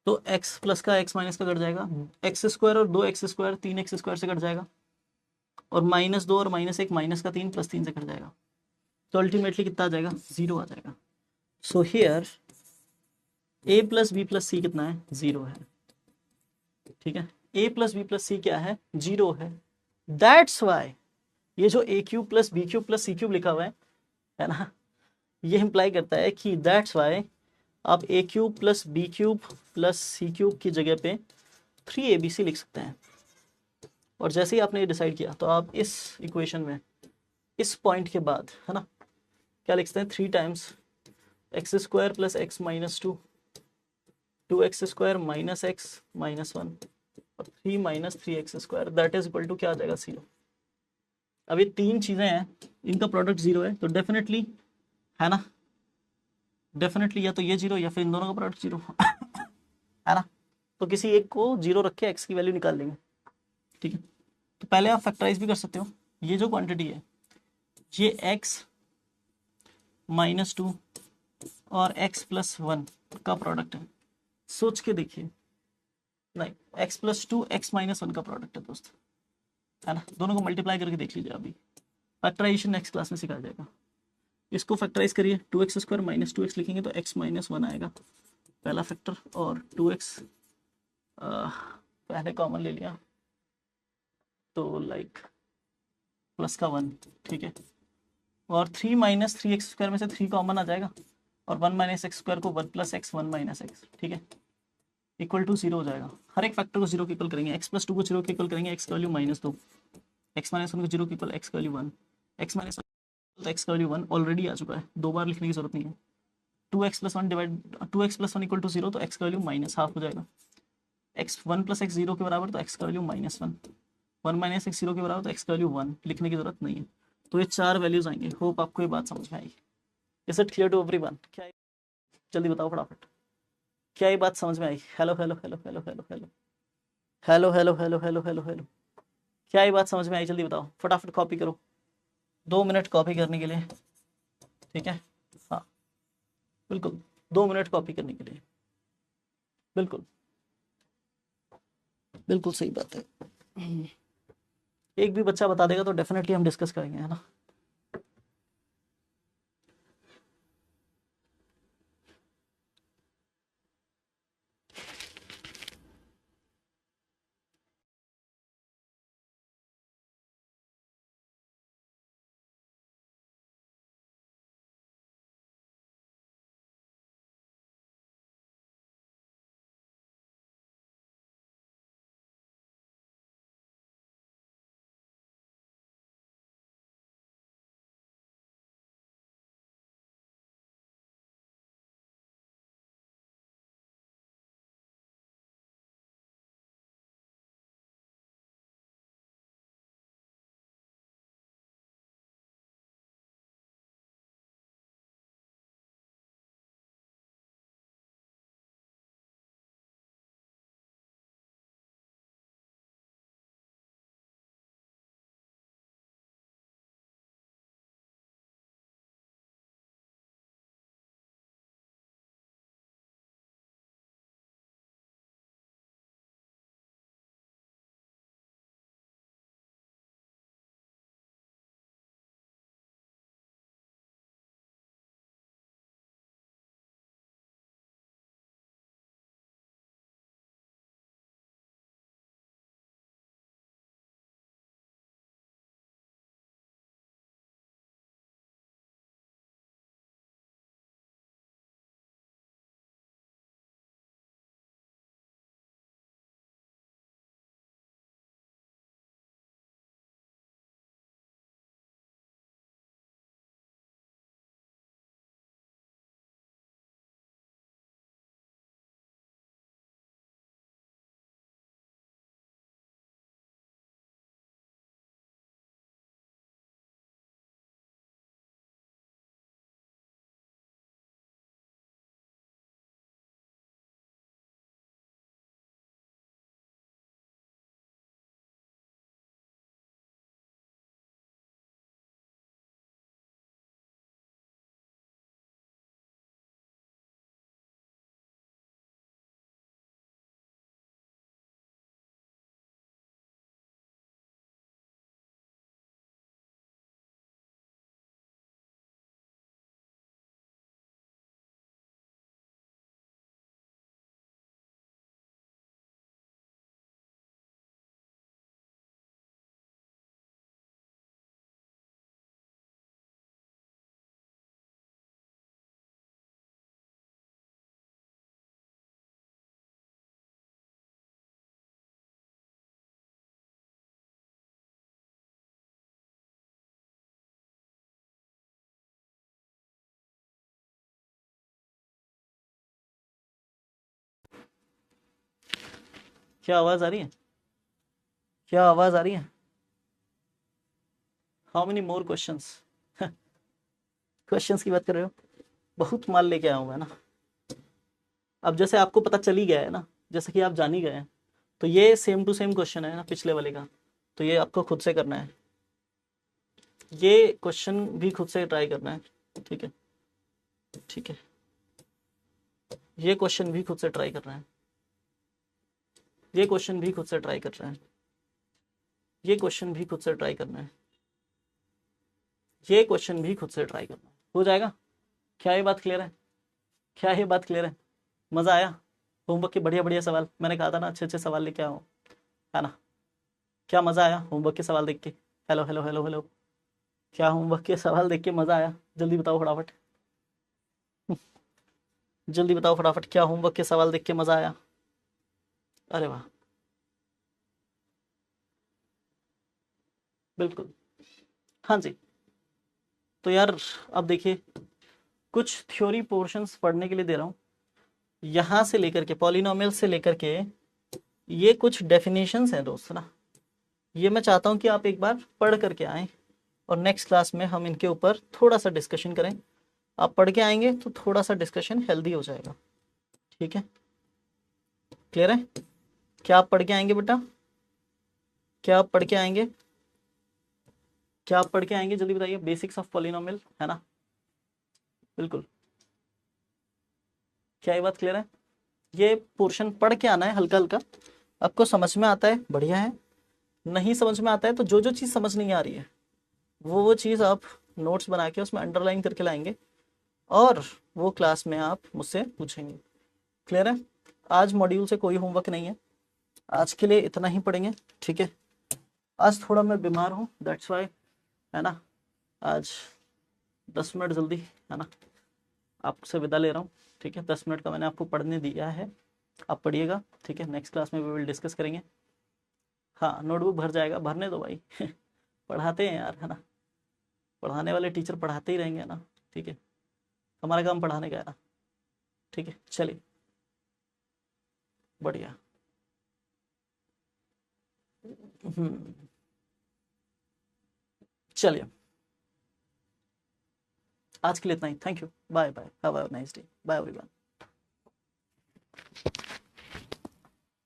तो x प्लस का x माइनस का कट जाएगा, x² और 2x², 3x² से कट जाएगा, और -2 और -1 माइनस का 3 प्लस 3 से कट जाएगा, तो अल्टीमेटली कितना आ जाएगा, 0 आ जाएगा। So here a plus B plus C कितना है, 0 है, ठीक है, a plus B plus C क्या है, 0 है। दैट्स वाई ये जो a cube plus B cube plus C cube लिखा हुआ है ना, ये इंप्लाई करता है कि दैट्स वाई आप a cube plus B cube plus C cube की जगह पे 3abc लिख सकते हैं। और जैसे ही आपने ये डिसाइड किया तो आप इस इक्वेशन में इस पॉइंट के बाद, है ना, क्या लिखते हैं, 3 times x² plus x minus 2, 2x² minus x minus 1 और 3 minus 3x², that is equal to क्या आ जाएगा, 0। अब ये तीन चीज़ें हैं, इनका प्रोडक्ट 0 है, तो डेफिनेटली, है ना, डेफिनेटली या तो ये 0 या फिर इन दोनों का प्रोडक्ट 0 है ना, तो किसी एक को 0 रख के x की वैल्यू निकाल लेंगे, ठीक है। तो पहले आप फैक्टराइज भी कर सकते हो, ये जो क्वांटिटी है ये x माइनस 2 और x प्लस 1 का प्रोडक्ट है, सोच के देखिए, नहीं, x प्लस 2 x माइनस 1 का प्रोडक्ट है दोस्त, है ना, दोनों को मल्टीप्लाई करके देख लीजिए, अभी फैक्टराइजेशन नेक्स्ट क्लास में सिखाया जाएगा। इसको फैक्टराइज करिए, 2x² माइनस 2x लिखेंगे तो x माइनस 1 आएगा पहला फैक्टर, और 2x पहले कॉमन ले लिया तो लाइक प्लस का 1, ठीक है, और 3 माइनस 3x² में से 3 कॉमन आ जाएगा, और 1 माइनस x² को 1 प्लस एक्स 1 माइनस एक्स, ठीक है, इक्वल टू 0 हो जाएगा। हर एक फैक्टर को 0 के इक्वल करेंगे, x प्लस 2 को 0 के इक्वल करेंगे, x का वैल्यू -2, x माइनस 1 को 0 के इक्वल, x का वैल्यू 1, x माइनस तो x का वैल्यू 1 ऑलरेडी आ चुका है, दो बार लिखने की जरूरत नहीं है। 2x plus 1 divide 2x plus 1 equal to 0, तो x का वैल्यू -1/2 हो जाएगा, x 1 प्लस x 0 के बराबर, तो x का वैल्यू -1, 1 माइनस x 0 के बराबर, तो x का वैल्यू 1, लिखने की जरूरत नहीं है। तो ये 4 वैल्यूज आएंगे। होप आपको ये बात समझ में आई। Is it clear to everyone? क्या, जल्दी बताओ फटाफट, क्या ये बात समझ में आई? Hello hello hello hello hello hello hello hello hello hello hello hello, क्या ये बात समझ में आई? जल्दी बताओ फटाफट, कॉपी करो, 2 मिनट कॉपी करने के लिए, ठीक है, हाँ बिल्कुल, 2 मिनट कॉपी करने के लिए, बिल्कुल बिल्कुल सही बात है। एक भी बच्चा बता देगा तो डेफिनेटली हम डिस्कस करेंगे, है ना। क्या आवाज आ रही है? क्या आवाज आ रही है? How many more questions? Questions की बात कर रहे हो? बहुत माल लेके आया हूं मैं ना। अब जैसे आपको पता चल ही गया है ना, जैसे कि आप जान ही गए हैं, तो ये सेम टू सेम क्वेश्चन है ना पिछले वाले का, तो ये आपको खुद से करना है, ये क्वेश्चन भी खुद से ट्राई करना है। ठीक है, ठीक है, ये क्वेश्चन भी खुद से ट्राई करना है, ये क्वेश्चन भी खुद से ट्राई करना है, ये क्वेश्चन भी खुद से ट्राई करना है, ये क्वेश्चन भी खुद से ट्राई करना है। हो जाएगा? क्या ये बात क्लियर है? क्या ये बात क्लियर है? मजा आया? होमवर्क के बढ़िया बढ़िया सवाल, मैंने कहा था ना अच्छे अच्छे सवाल लेके आओ, है ना? क्या मजा आया होमवर्क के सवाल देख के? हेलो हेलो हेलो हेलो, क्या होमवर्क के सवाल देख के मजा आया? जल्दी बताओ फटाफट, जल्दी बताओ फटाफट, क्या होमवर्क के सवाल देख के मजा आया? अरे वाह, बिल्कुल। हाँ जी, तो यार अब देखिए, कुछ थ्योरी पोर्शंस पढ़ने के लिए दे रहा हूँ, यहाँ से लेकर के पॉलिनोमियल से लेकर के ये कुछ डेफिनेशंस हैं दोस्त ना, ये मैं चाहता हूँ कि आप एक बार पढ़ करके आएँ और नेक्स्ट क्लास में हम इनके ऊपर थोड़ा सा डिस्कशन करें। आप पढ़ के आएंगे तो थोड़ा सा डिस्कशन हेल्दी हो जाएगा। ठीक है, क्लियर है? क्या आप पढ़ के आएंगे बेटा? क्या आप पढ़ के आएंगे? क्या आप पढ़ के आएंगे? जल्दी बताइए, बेसिक्स ऑफ पॉलिनोमियल, है ना? बिल्कुल। क्या ये बात क्लियर है? ये पोर्शन पढ़ के आना है हल्का हल्का, आपको समझ में आता है बढ़िया है, नहीं समझ में आता है तो जो जो चीज़ समझ नहीं आ रही है वो चीज़ आप नोट्स बना के उसमें अंडरलाइन करके लाएंगे और वो क्लास में आप मुझसे पूछेंगे। क्लियर है? आज मॉड्यूल से कोई होमवर्क नहीं है, आज के लिए इतना ही पढ़ेंगे। ठीक है, आज थोड़ा मैं बीमार हूँ, दैट्स वाई, है ना? आज 10 मिनट जल्दी, है ना, आपसे विदा ले रहा हूँ। ठीक है, 10 मिनट का मैंने आपको पढ़ने दिया है, आप पढ़िएगा। ठीक है, नेक्स्ट क्लास में वी विल डिस्कस करेंगे। हाँ, नोटबुक भर जाएगा, भरने दो भाई। पढ़ाते हैं यार, है ना? पढ़ाने वाले टीचर पढ़ाते ही रहेंगे ना। ठीक है, हमारा काम पढ़ाने का है ना। ठीक है, चलिए, बढ़िया। चलिए, आज के लिए इतना ही। Thank you, bye bye, have a nice day, bye everyone.